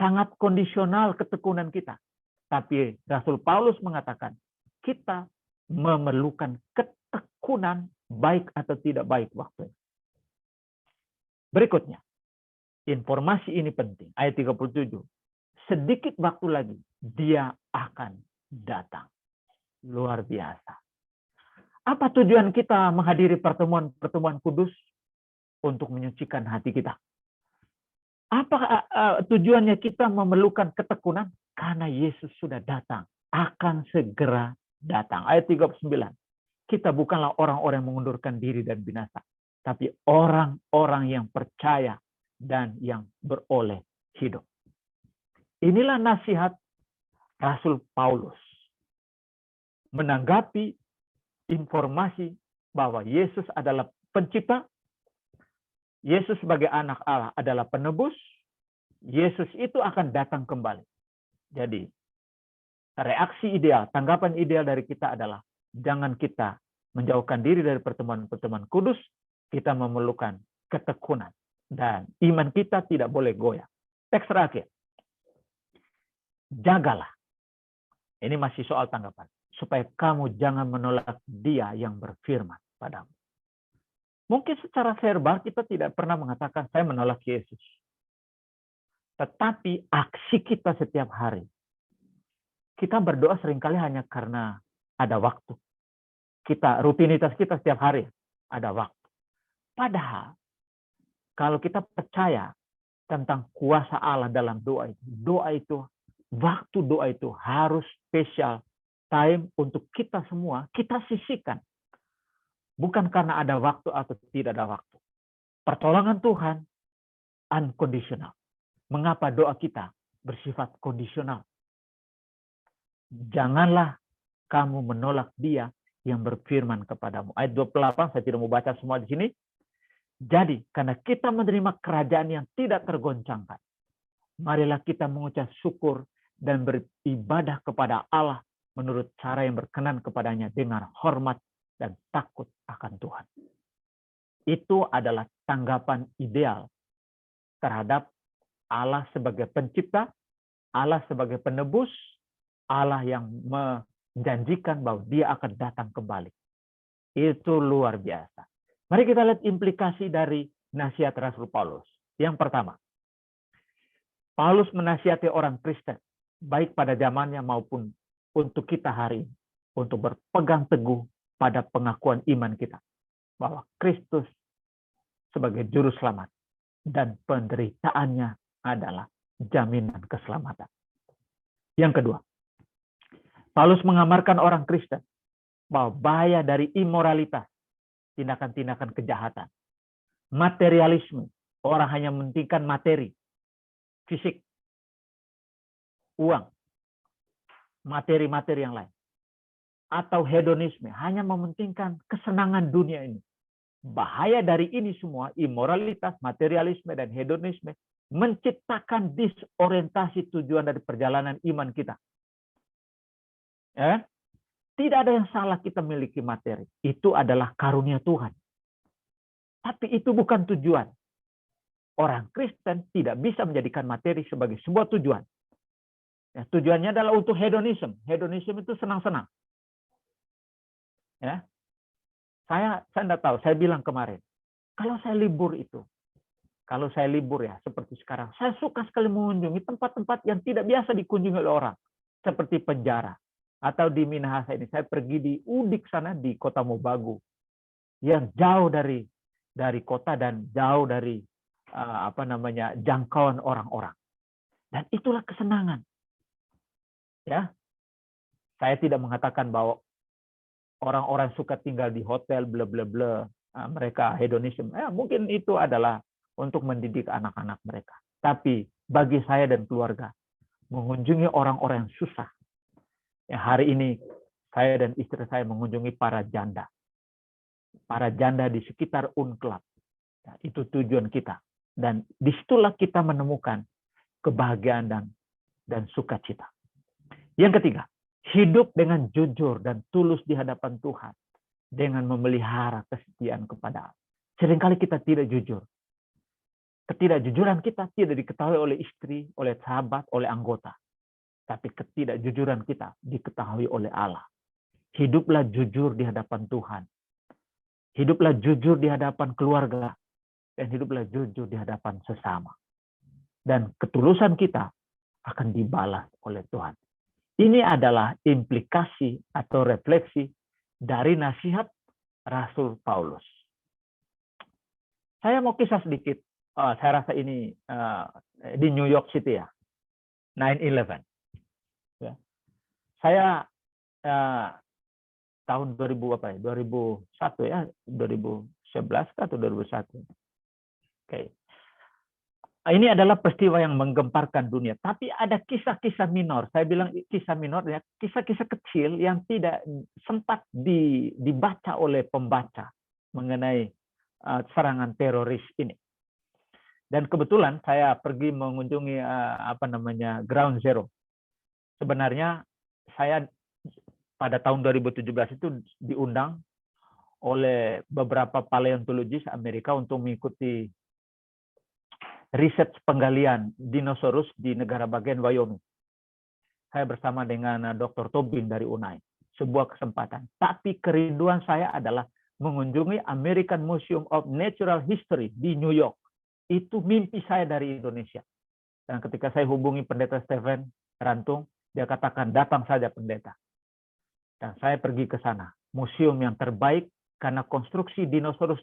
sangat kondisional ketekunan kita. Tapi Rasul Paulus mengatakan, kita memerlukan ketekunan baik atau tidak baik waktu. Berikutnya, informasi ini penting. Ayat 37. Sedikit waktu lagi, dia akan datang. Luar biasa. Apa tujuan kita menghadiri pertemuan-pertemuan kudus? Untuk menyucikan hati kita. Apa tujuannya kita memerlukan ketekunan? Karena Yesus sudah datang. Akan segera datang. Ayat 39. Kita bukanlah orang-orang yang mengundurkan diri dan binasa. Tapi orang-orang yang percaya dan yang beroleh hidup. Inilah nasihat Rasul Paulus. Menanggapi informasi bahwa Yesus adalah pencipta, Yesus sebagai anak Allah adalah penebus, Yesus itu akan datang kembali. Jadi, reaksi ideal, tanggapan ideal dari kita adalah, jangan kita menjauhkan diri dari pertemuan-pertemuan kudus, kita memerlukan ketekunan. Dan iman kita tidak boleh goyah. Teks terakhir. Jagalah. Ini masih soal tanggapan. Supaya kamu jangan menolak Dia yang berfirman padamu. Mungkin secara verbal kita tidak pernah mengatakan saya menolak Yesus. Tetapi aksi kita setiap hari. Kita berdoa seringkali hanya karena ada waktu. Rutinitas kita setiap hari ada waktu. Padahal kalau kita percaya tentang kuasa Allah dalam doa itu waktu doa itu harus spesial time untuk kita semua, kita sisihkan. Bukan karena ada waktu atau tidak ada waktu. Pertolongan Tuhan unconditional. Mengapa doa kita bersifat kondisional? Janganlah kamu menolak Dia yang berfirman kepadamu. Ayat 28, saya tidak mau baca semua di sini. Jadi, karena kita menerima kerajaan yang tidak tergoncangkan, marilah kita mengucap syukur dan beribadah kepada Allah menurut cara yang berkenan kepadanya dengan hormat dan takut akan Tuhan. Itu adalah tanggapan ideal terhadap Allah sebagai pencipta, Allah sebagai penebus, Allah yang menjanjikan bahwa Dia akan datang kembali. Itu luar biasa. Mari kita lihat implikasi dari nasihat Rasul Paulus. Yang pertama, Paulus menasihati orang Kristen, baik pada zamannya maupun untuk kita hari ini, untuk berpegang teguh pada pengakuan iman kita bahwa Kristus sebagai juru selamat dan penderitaannya adalah jaminan keselamatan. Yang kedua, Paulus mengamarkan orang Kristen bahwa bahaya dari imoralitas, tindakan-tindakan kejahatan, materialisme, orang hanya mementingkan materi, fisik, uang, materi-materi yang lain. Atau hedonisme, hanya mementingkan kesenangan dunia ini. Bahaya dari ini semua, imoralitas, materialisme, dan hedonisme, menciptakan disorientasi tujuan dari perjalanan iman kita. Ya? Tidak ada yang salah kita memiliki materi. Itu adalah karunia Tuhan. Tapi itu bukan tujuan. Orang Kristen tidak bisa menjadikan materi sebagai sebuah tujuan. Ya, tujuannya adalah untuk hedonisme. Hedonisme itu senang-senang. Ya, saya tidak tahu. Saya bilang kemarin, kalau saya libur ya seperti sekarang, saya suka sekali mengunjungi tempat-tempat yang tidak biasa dikunjungi oleh orang, seperti penjara atau di Minahasa ini. Saya pergi di Udik sana di Kota Mobagu, yang jauh dari kota dan jauh dari jangkauan orang-orang. Dan itulah kesenangan. Ya, saya tidak mengatakan bahwa orang-orang suka tinggal di hotel, bla bla bla, mereka hedonisme. Mungkin itu adalah untuk mendidik anak-anak mereka. Tapi bagi saya dan keluarga, mengunjungi orang-orang yang susah. Ya, hari ini saya dan istri saya mengunjungi para janda. Para janda di sekitar Unclub. Itu tujuan kita. Dan disitulah kita menemukan kebahagiaan dan dan sukacita. Yang ketiga, hidup dengan jujur dan tulus di hadapan Tuhan dengan memelihara kesetiaan kepada Allah. Seringkali kita tidak jujur. Ketidakjujuran kita tidak diketahui oleh istri, oleh sahabat, oleh anggota. Tapi ketidakjujuran kita diketahui oleh Allah. Hiduplah jujur di hadapan Tuhan. Hiduplah jujur di hadapan keluarga. Dan hiduplah jujur di hadapan sesama. Dan ketulusan kita akan dibalas oleh Tuhan. Ini adalah implikasi atau refleksi dari nasihat Rasul Paulus. Saya mau kisah sedikit. Saya rasa ini di New York City ya, 9/11. Ya. Saya tahun 2001 ya, 2011 atau 2001. Oke. Ini adalah peristiwa yang menggemparkan dunia. Tapi ada kisah-kisah minor. Saya bilang kisah minor ya, kisah-kisah kecil yang tidak sempat dibaca oleh pembaca mengenai serangan teroris ini. Dan kebetulan saya pergi mengunjungi Ground Zero. Sebenarnya saya pada tahun 2017 itu diundang oleh beberapa paleontologis Amerika untuk mengikuti riset penggalian dinosaurus di negara bagian Wyoming. Saya bersama dengan Dr. Tobin dari UNAI. Sebuah kesempatan. Tapi kerinduan saya adalah mengunjungi American Museum of Natural History di New York. Itu mimpi saya dari Indonesia. Dan ketika saya hubungi pendeta Stephen Rantung, dia katakan, datang saja pendeta. Dan saya pergi ke sana. Museum yang terbaik karena konstruksi dinosaurus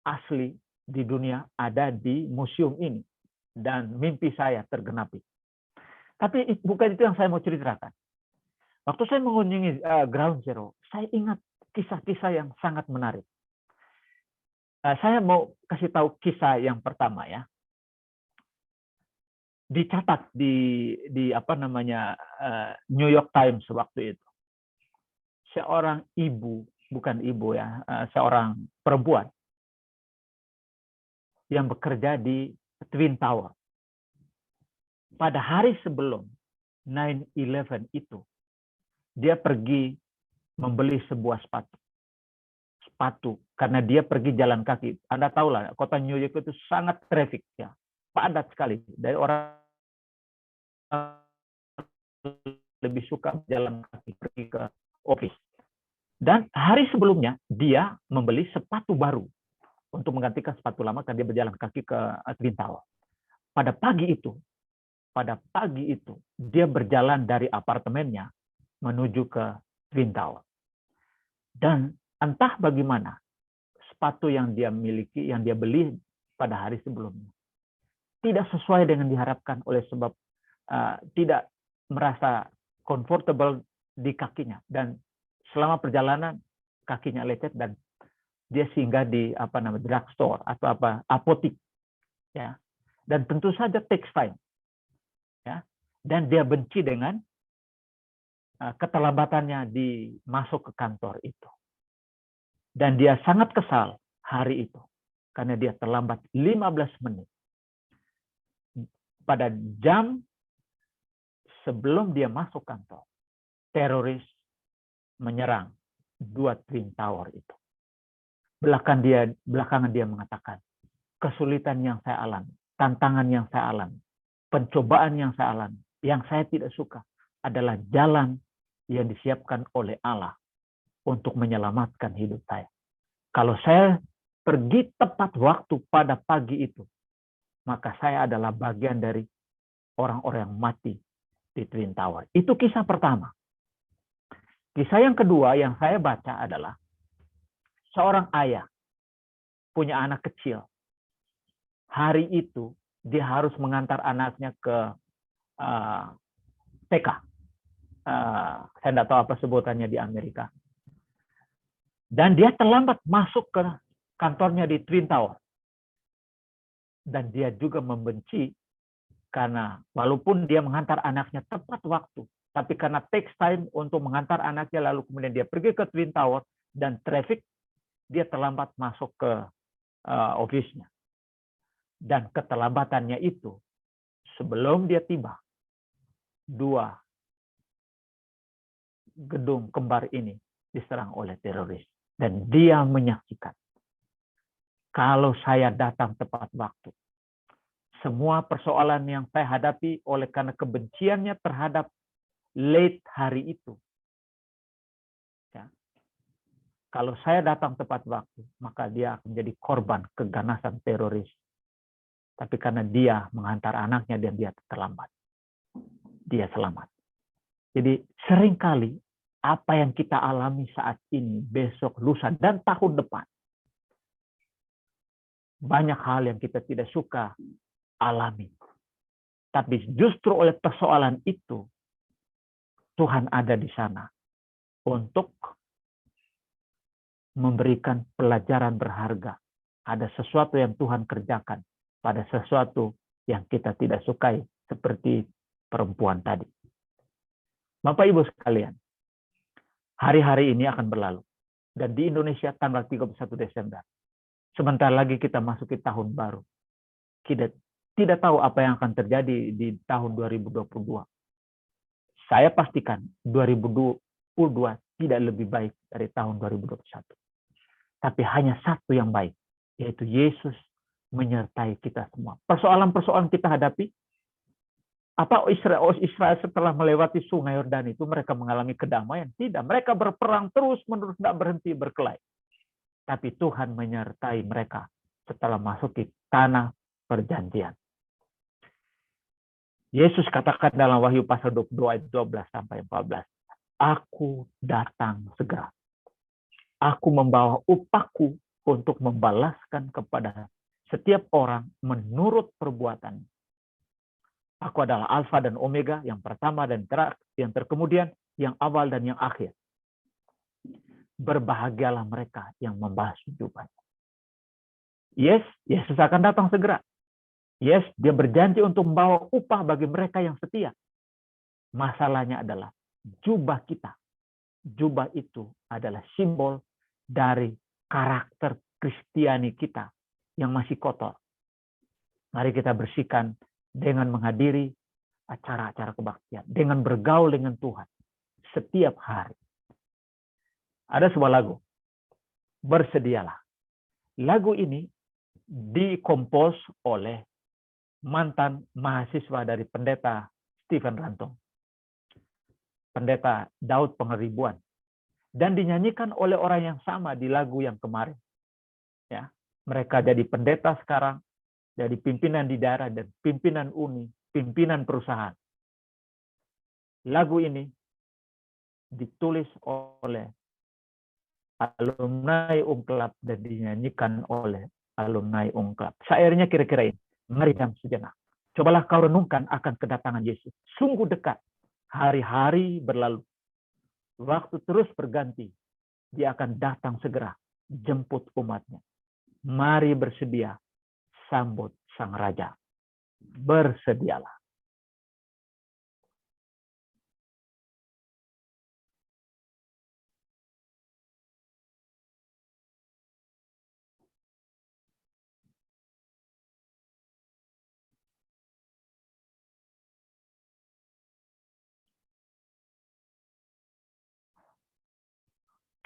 asli di dunia ada di museum ini. Dan mimpi saya tergenapi. Tapi bukan itu yang saya mau ceritakan. Waktu saya mengunjungi Ground Zero, saya ingat kisah-kisah yang sangat menarik. Saya mau kasih tahu kisah yang pertama ya. Dicatat di New York Times waktu itu. Seorang ibu, bukan ibu ya, seorang perempuan yang bekerja di Twin Tower. Pada hari sebelum 9/11 itu, dia pergi membeli sebuah sepatu karena dia pergi jalan kaki. Anda tahu lah, kota New York itu sangat traffic ya, padat sekali. Dari orang lebih suka jalan kaki pergi ke office. Dan hari sebelumnya dia membeli sepatu baru untuk menggantikan sepatu lama karena dia berjalan kaki ke Twin Tower. Pada pagi itu dia berjalan dari apartemennya menuju ke Twin Tower. Dan entah bagaimana sepatu yang dia miliki, yang dia beli pada hari sebelumnya, tidak sesuai dengan diharapkan oleh sebab tidak merasa comfortable di kakinya. Dan selama perjalanan kakinya lecet dan dia singgah di drugstore atau apotik ya. Dan tentu saja takes time ya. Dan dia benci dengan keterlambatannya di masuk ke kantor itu. Dan dia sangat kesal hari itu karena dia terlambat 15 menit. Pada jam sebelum dia masuk kantor, teroris menyerang 2 Twin Tower itu. Belakangan dia mengatakan, kesulitan yang saya alami, tantangan yang saya alami, pencobaan yang saya alami, yang saya tidak suka adalah jalan yang disiapkan oleh Allah untuk menyelamatkan hidup saya. Kalau saya pergi tepat waktu pada pagi itu, maka saya adalah bagian dari orang-orang yang mati di Twin Tower. Itu kisah pertama. Kisah yang kedua yang saya baca adalah seorang ayah punya anak kecil. Hari itu dia harus mengantar anaknya ke TK. Saya tidak tahu apa sebutannya di Amerika. Dan dia terlambat masuk ke kantornya di Twin Tower. Dan dia juga membenci karena walaupun dia mengantar anaknya tepat waktu, tapi karena takes time untuk mengantar anaknya lalu kemudian dia pergi ke Twin Tower dan traffic, dia terlambat masuk ke office-nya. Dan keterlambatannya itu sebelum dia tiba, dua gedung kembar ini diserang oleh teroris. Dan dia menyaksikan, kalau saya datang tepat waktu, semua persoalan yang saya hadapi oleh karena kebenciannya terhadap late hari itu. Ya. Kalau saya datang tepat waktu, maka dia akan menjadi korban keganasan teroris. Tapi karena dia menghantar anaknya dan dia terlambat, dia selamat. Jadi seringkali apa yang kita alami saat ini, besok, lusa, dan tahun depan, banyak hal yang kita tidak suka alami. Tapi justru oleh persoalan itu, Tuhan ada di sana untuk memberikan pelajaran berharga. Ada sesuatu yang Tuhan kerjakan pada sesuatu yang kita tidak sukai, seperti perempuan tadi. Bapak Ibu sekalian, hari-hari ini akan berlalu. Dan di Indonesia tanggal 31 Desember. Sebentar lagi kita masuki tahun baru. Kita tidak tahu apa yang akan terjadi di tahun 2022. Saya pastikan 2022 tidak lebih baik dari tahun 2021. Tapi hanya satu yang baik, yaitu Yesus menyertai kita semua. Persoalan-persoalan kita hadapi, apa Israel setelah melewati sungai Yordan itu mereka mengalami kedamaian? Tidak, mereka berperang terus-menerus, tidak berhenti berkelahi. Tapi Tuhan menyertai mereka setelah masuk ke tanah perjanjian. Yesus katakan dalam Wahyu pasal 22 ayat 12 sampai 14, Aku datang segera. Aku membawa upahku untuk membalaskan kepada setiap orang menurut perbuatan. Aku adalah Alfa dan Omega, yang pertama dan yang terkemudian, yang awal dan yang akhir. Berbahagialah mereka yang membasuh jubahnya. Yes, Yesus akan datang segera. Yes, dia berjanji untuk membawa upah bagi mereka yang setia. Masalahnya adalah jubah kita. Jubah itu adalah simbol dari karakter Kristiani kita yang masih kotor. Mari kita bersihkan dengan menghadiri acara-acara kebaktian, dengan bergaul dengan Tuhan setiap hari. Ada sebuah lagu, Bersedialah. Lagu ini dikompos oleh mantan mahasiswa dari pendeta Stephen Rantung, pendeta Daud Pengeribuan, dan dinyanyikan oleh orang yang sama di lagu yang kemarin. Ya, mereka jadi pendeta sekarang, jadi pimpinan di daerah dan pimpinan uni, pimpinan perusahaan. Lagu ini ditulis oleh alumni Ungklab dan dinyanyikan oleh alumni Ungklab. Syairnya kira-kira ini. Mari diam sejenak. Cobalah kau renungkan akan kedatangan Yesus. Sungguh dekat. Hari-hari berlalu. Waktu terus berganti. Dia akan datang segera. Jemput umatnya. Mari bersedia. Sambut Sang Raja. Bersedialah.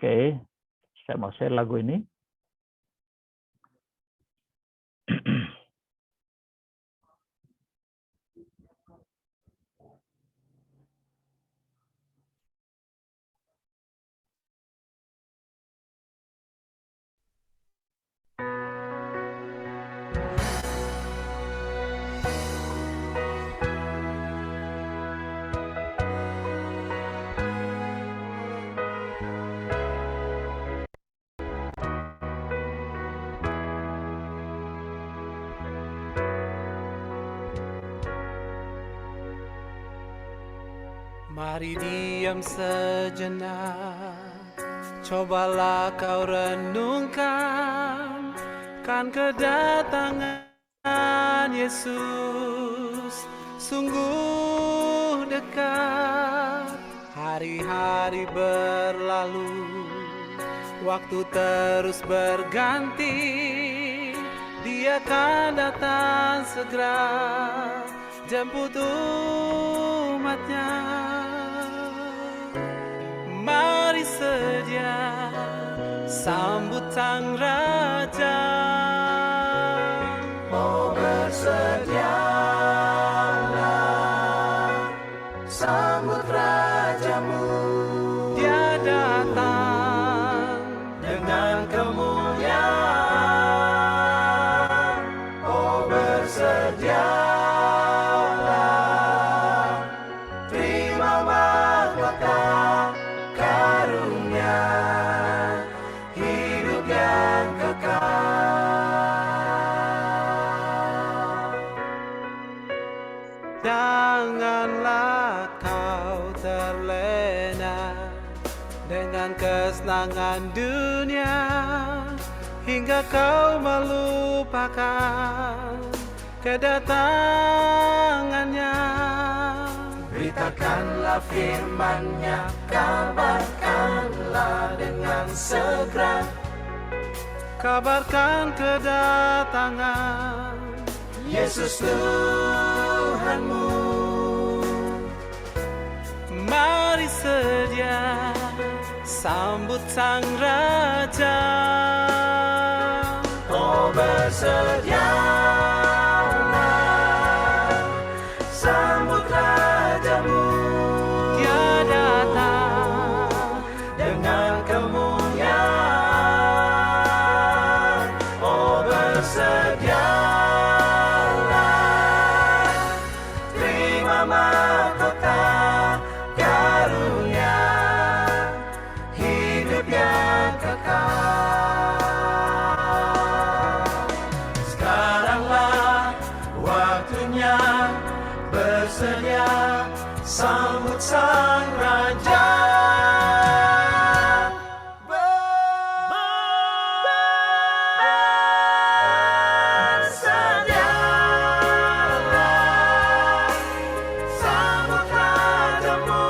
Oke, saya mau share lagu ini. Mari diam sejenak, cobalah kau renungkan kan kedatangan Yesus sungguh dekat. Hari-hari berlalu, waktu terus berganti, Dia akan datang segera jemput umatnya. sambut sang raja. Oh bersedialah, sambut rajamu. Dia datang Dengan kemuliaan, oh bersedialah, terima mahkota karunia, hidup yang kekal. Janganlah kau terlena dengan kesenangan dunia hingga kau melupakan kedatangannya. Beritakanlah firman-Nya, kabarkanlah dengan segera. Kabarkan kedatangan Yesus Tuhanmu. Mari sedia sambut sang raja. Oh bersedialah, sambut rajamu. Dia datang Dengan kemuliaan, oh bersedialah, terima mahkota karunia, hidup yang kekal. Sekaranglah waktunya bersedia sambut sang raja. Bersedialah, sambut rajamu.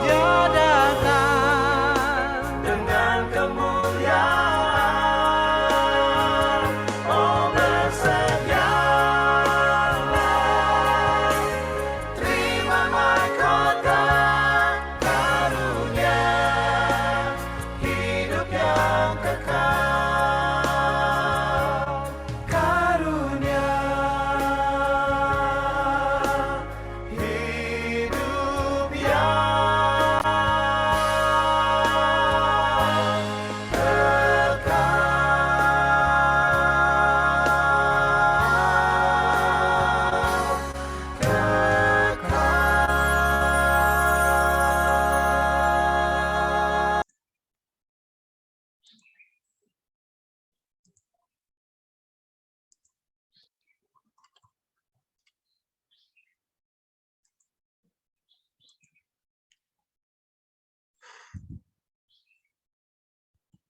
Dia datang Dengan kemuliaan, oh bersedialah, terima mahkota karunia, hidup yang kekal. Karunia, hidup yang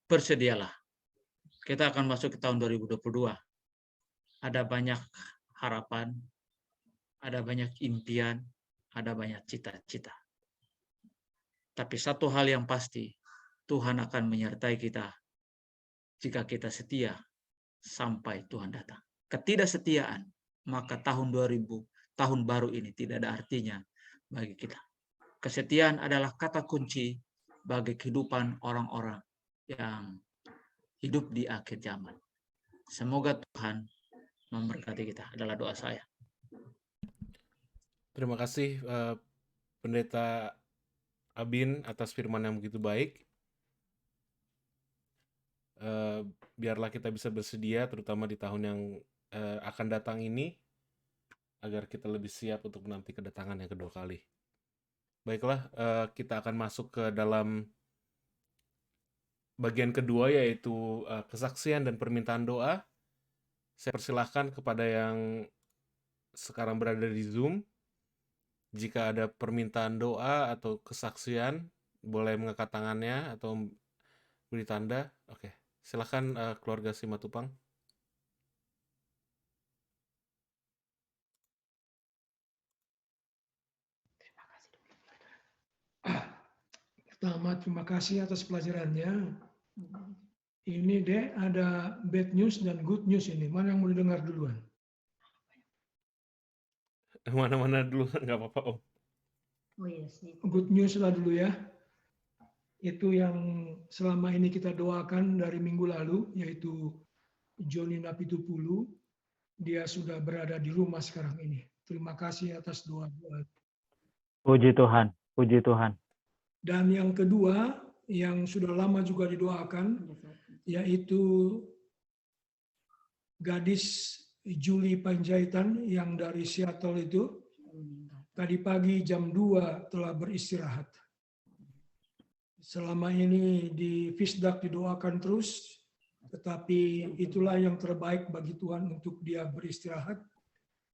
Bersedialah. Kita akan masuk ke tahun 2022. Ada banyak harapan, ada banyak impian, ada banyak cita-cita. Tapi satu hal yang pasti, Tuhan akan menyertai kita jika kita setia sampai Tuhan datang. Ketidaksetiaan, maka tahun 2000, tahun baru ini tidak ada artinya bagi kita. Kesetiaan adalah kata kunci bagi kehidupan orang-orang yang hidup di akhir zaman. Semoga Tuhan memberkati kita, adalah doa saya. Terima kasih Pendeta Abin atas firman yang begitu baik. Biarlah kita bisa bersedia terutama di tahun yang akan datang ini agar kita lebih siap untuk menanti kedatangan yang kedua kali. Baiklah, kita akan masuk ke dalam bagian kedua, yaitu kesaksian dan permintaan doa. Saya persilahkan kepada yang sekarang berada di Zoom, jika ada permintaan doa atau kesaksian, boleh mengangkat tangannya atau beri tanda. Oke, silakan keluarga Simatupang. Pertama, terima kasih atas pelajarannya. Ini deh ada bad news dan good news ini. Mana yang mau didengar duluan? Mana-mana dulu, nggak apa-apa Om. Good news lah dulu ya. Itu yang selama ini kita doakan dari minggu lalu, yaitu Joni Napitupulu. Dia sudah berada di rumah sekarang ini. Terima kasih atas doa-doa. Puji Tuhan, puji Tuhan. Dan yang kedua, yang sudah lama juga didoakan, yaitu gadis Julie Panjaitan yang dari Seattle itu, tadi pagi jam 2 telah beristirahat. Selama ini di Fisdak didoakan terus, tetapi itulah yang terbaik bagi Tuhan untuk dia beristirahat.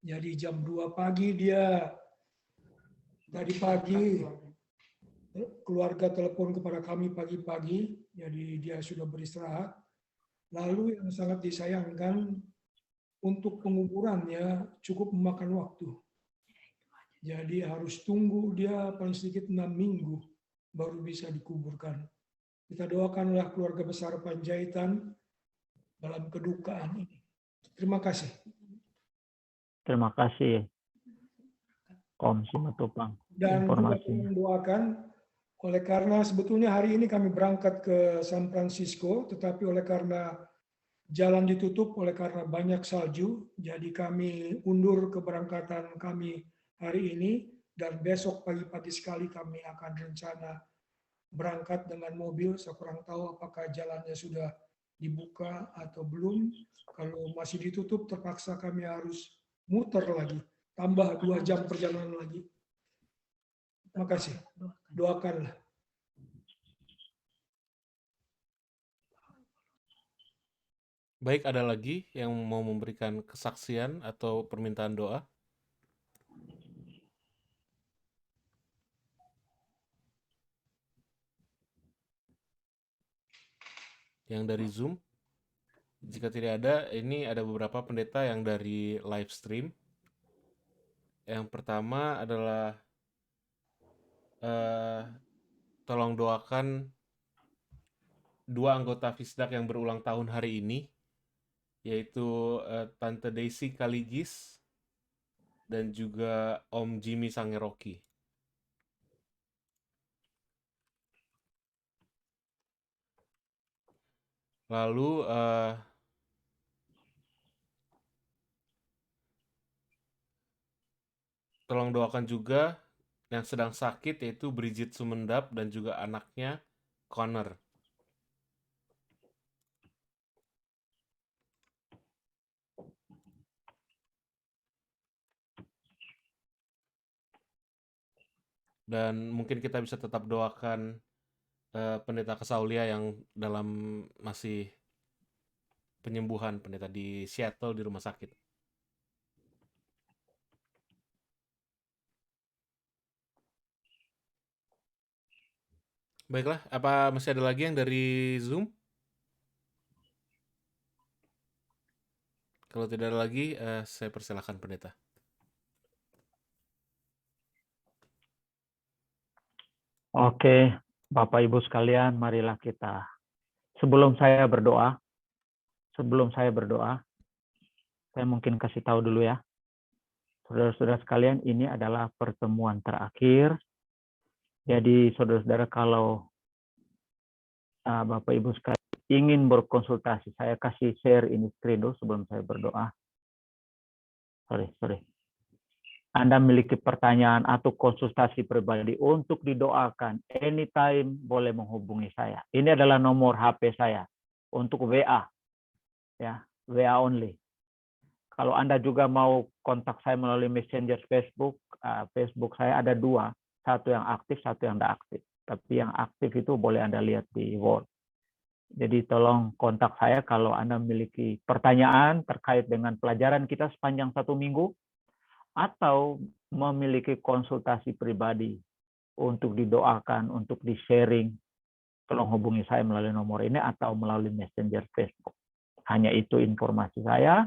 Jadi jam 2 pagi dia, tadi pagi keluarga telepon kepada kami pagi-pagi, jadi dia sudah beristirahat. Lalu yang sangat disayangkan, untuk penguburannya cukup memakan waktu. Jadi harus tunggu dia paling sedikit 6 minggu baru bisa dikuburkan. Kita doakanlah keluarga besar Panjaitan dalam kedukaan ini. Terima kasih. Terima kasih, Om Simatupang. Dan juga Informasinya. kami doakan, oleh karena sebetulnya hari ini kami berangkat ke San Francisco, tetapi oleh karena jalan ditutup, oleh karena banyak salju, jadi kami undur keberangkatan kami hari ini, dan besok pagi-pagi sekali kami akan rencana berangkat dengan mobil. Saya kurang tahu apakah jalannya sudah dibuka atau belum. Kalau masih ditutup, terpaksa kami harus muter lagi, tambah 2 jam perjalanan lagi. Terima kasih. Doakanlah. Baik, ada lagi yang mau memberikan kesaksian atau permintaan doa? Yang dari Zoom? Jika tidak ada, ini ada beberapa pendeta yang dari live stream. Yang pertama adalah tolong doakan 2 anggota Fisdak yang berulang tahun hari ini, yaitu Tante Daisy Kaligis dan juga Om Jimmy Sangeroki. Lalu tolong doakan juga yang sedang sakit, yaitu Bridget Sumendap dan juga anaknya Connor. Dan mungkin kita bisa tetap doakan Pendeta Kesaulia yang dalam masih penyembuhan, pendeta di Seattle di rumah sakit. Baiklah, apa masih ada lagi yang dari Zoom? Kalau tidak ada lagi, saya persilakan pendeta. Oke, Bapak Ibu sekalian, marilah kita. Sebelum saya berdoa, saya mungkin kasih tahu dulu ya. Saudara-saudara sekalian, ini adalah pertemuan terakhir. Jadi saudara-saudara, kalau Bapak Ibu sekalian ingin berkonsultasi, saya kasih share ini screen dulu sebelum saya berdoa. Sorry. Anda memiliki pertanyaan atau konsultasi pribadi untuk didoakan, anytime boleh menghubungi saya. Ini adalah nomor HP saya untuk WA, ya, WA only. Kalau Anda juga mau kontak saya melalui Messenger Facebook, Facebook saya ada 2, satu yang aktif, satu yang tidak aktif. Tapi yang aktif itu boleh Anda lihat di wall. Jadi tolong kontak saya kalau Anda memiliki pertanyaan terkait dengan pelajaran kita sepanjang 1 minggu, atau memiliki konsultasi pribadi untuk didoakan, untuk di-sharing, tolong hubungi saya melalui nomor ini atau melalui Messenger Facebook. Hanya itu informasi saya.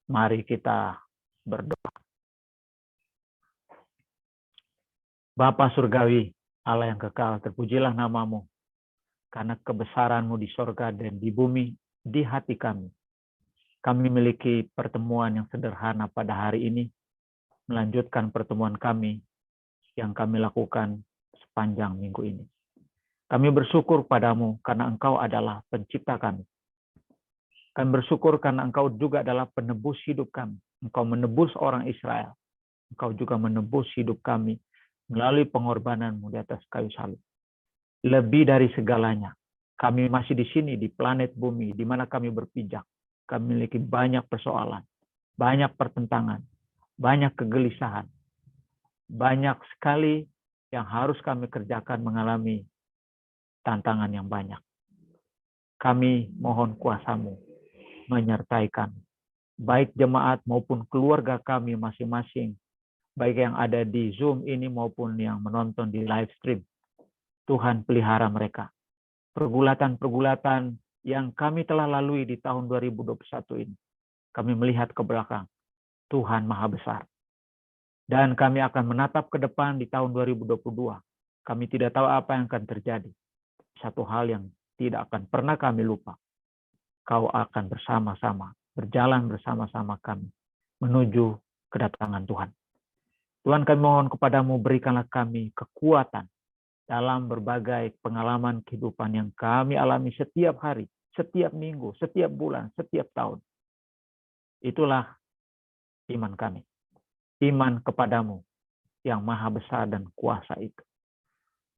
Mari kita berdoa. Bapa Surgawi, Allah yang kekal, terpujilah namamu, karena kebesaranmu di sorga dan di bumi, di hati kami. Kami memiliki pertemuan yang sederhana pada hari ini, melanjutkan pertemuan kami yang kami lakukan sepanjang minggu ini. Kami bersyukur padamu karena Engkau adalah pencipta kami. Kami bersyukur karena Engkau juga adalah penebus hidup kami. Engkau menebus orang Israel. Engkau juga menebus hidup kami melalui pengorbananmu di atas kayu salib. Lebih dari segalanya, kami masih di sini, di planet bumi, di mana kami berpijak. Kami memiliki banyak persoalan, banyak pertentangan, banyak kegelisahan, banyak sekali yang harus kami kerjakan mengalami tantangan yang banyak. Kami mohon kuasa-Mu menyertai kami, baik jemaat maupun keluarga kami masing-masing, baik yang ada di Zoom ini maupun yang menonton di live stream. Tuhan pelihara mereka. Pergulatan-pergulatan yang kami telah lalui di tahun 2021 ini, kami melihat ke belakang, Tuhan Maha Besar. Dan kami akan menatap ke depan di tahun 2022. Kami tidak tahu apa yang akan terjadi. Satu hal yang tidak akan pernah kami lupa. Kau akan bersama-sama, berjalan bersama-sama kami menuju kedatangan Tuhan. Tuhan, kami mohon kepadamu, berikanlah kami kekuatan dalam berbagai pengalaman kehidupan yang kami alami setiap hari, setiap minggu, setiap bulan, setiap tahun. Itulah iman kami. Iman kepadamu yang maha besar dan kuasa itu.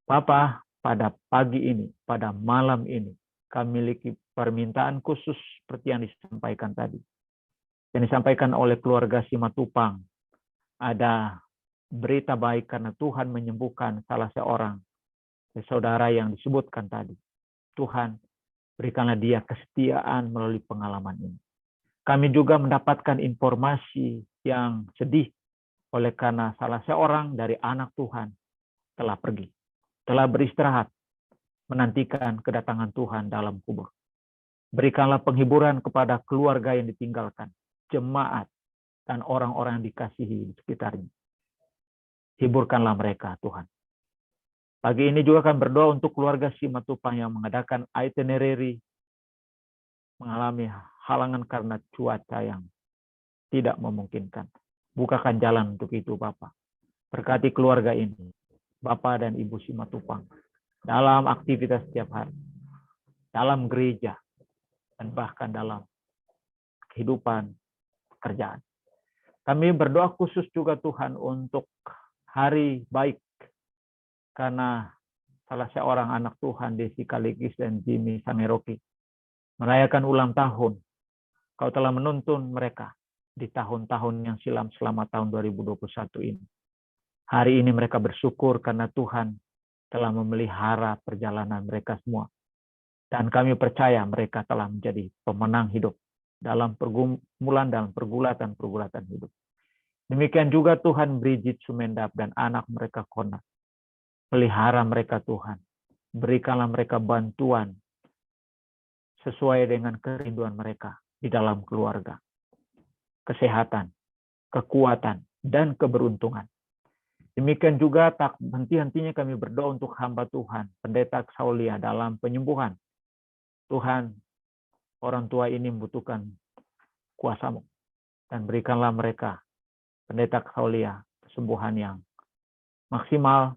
Bapa, pada pagi ini, pada malam ini, kami memiliki permintaan khusus seperti yang disampaikan tadi. Yang disampaikan oleh keluarga Simatupang. Ada berita baik karena Tuhan menyembuhkan salah seorang saudara yang disebutkan tadi. Tuhan, berikanlah dia kesetiaan melalui pengalaman ini. Kami juga mendapatkan informasi yang sedih oleh karena salah seorang dari anak Tuhan telah pergi, telah beristirahat, menantikan kedatangan Tuhan dalam kubur. Berikanlah penghiburan kepada keluarga yang ditinggalkan, jemaat, dan orang-orang yang dikasihi di sekitarnya. Hiburkanlah mereka, Tuhan. Pagi ini juga akan berdoa untuk keluarga Simatupang yang mengadakan itinerary, mengalami halangan karena cuaca yang tidak memungkinkan. Bukakan jalan untuk itu, Bapak. Berkati keluarga ini, Bapak dan Ibu Simatupang, dalam aktivitas setiap hari, dalam gereja, dan bahkan dalam kehidupan pekerjaan. Kami berdoa khusus juga Tuhan untuk hari baik, karena salah seorang anak Tuhan, Desi Kaligis dan Jimmy Sangeroki, merayakan ulang tahun. Kau telah menuntun mereka di tahun-tahun yang silam selama tahun 2021 ini. Hari ini mereka bersyukur karena Tuhan telah memelihara perjalanan mereka semua. Dan kami percaya mereka telah menjadi pemenang hidup dalam pergumulan dan pergulatan-pergulatan hidup. Demikian juga Tuhan Bridget Sumendap dan anak mereka Kona. Pelihara mereka Tuhan. Berikanlah mereka bantuan sesuai dengan kerinduan mereka di dalam keluarga. Kesehatan, kekuatan, dan keberuntungan. Demikian juga tak henti-hentinya kami berdoa untuk hamba Tuhan, Pendeta Saulia dalam penyembuhan. Tuhan, orang tua ini membutuhkan kuasa-Mu. Dan berikanlah mereka, Pendeta Saulia, kesembuhan yang maksimal.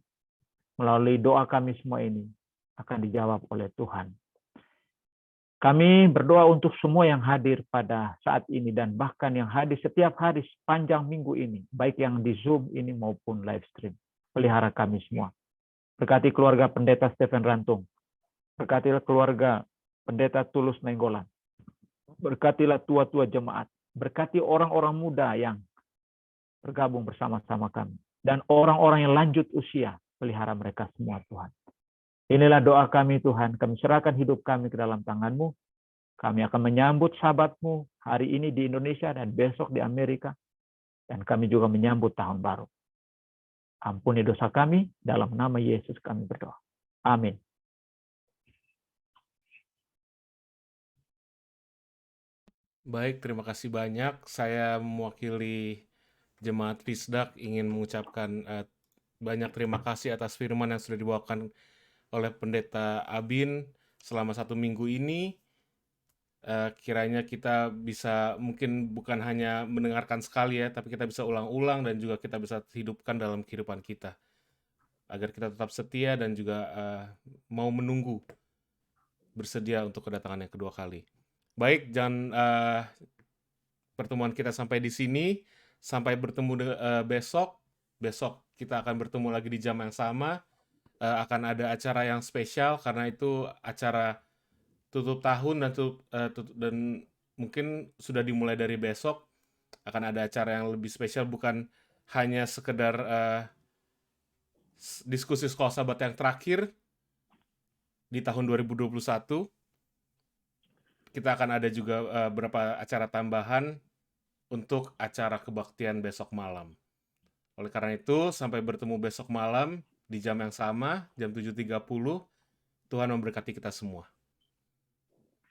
Melalui doa kami semua ini akan dijawab oleh Tuhan. Kami berdoa untuk semua yang hadir pada saat ini dan bahkan yang hadir setiap hari sepanjang minggu ini, baik yang di Zoom ini maupun live stream. Pelihara kami semua. Berkati keluarga Pendeta Stephen Rantung. Berkatilah keluarga Pendeta Tulus Nenggolan. Berkatilah tua-tua jemaat. Berkati orang-orang muda yang bergabung bersama-sama kami. Dan orang-orang yang lanjut usia. Pelihara mereka semua, Tuhan. Inilah doa kami, Tuhan. Kami serahkan hidup kami ke dalam tangan-Mu. Kami akan menyambut Sabat-Mu hari ini di Indonesia dan besok di Amerika. Dan kami juga menyambut tahun baru. Ampuni dosa kami, dalam nama Yesus kami berdoa. Amin. Baik, terima kasih banyak. Saya mewakili Jemaat Fisdak ingin mengucapkan banyak terima kasih atas firman yang sudah dibawakan oleh Pendeta Abin selama 1 minggu ini. Kiranya kita bisa mungkin bukan hanya mendengarkan sekali ya, tapi kita bisa ulang-ulang dan juga kita bisa hidupkan dalam kehidupan kita. agar kita tetap setia dan juga mau menunggu, bersedia untuk kedatangan yang kedua kali. Baik, pertemuan kita sampai di sini. Sampai bertemu besok. Besok kita akan bertemu lagi di jam yang sama. Akan ada acara yang spesial karena itu acara tutup tahun dan mungkin sudah dimulai dari besok. Akan ada acara yang lebih spesial, bukan hanya sekedar diskusi Sekolah Sabat yang terakhir di tahun 2021. Kita akan ada juga beberapa acara tambahan untuk acara kebaktian besok malam. Oleh karena itu, sampai bertemu besok malam di jam yang sama, jam 7.30. Tuhan memberkati kita semua.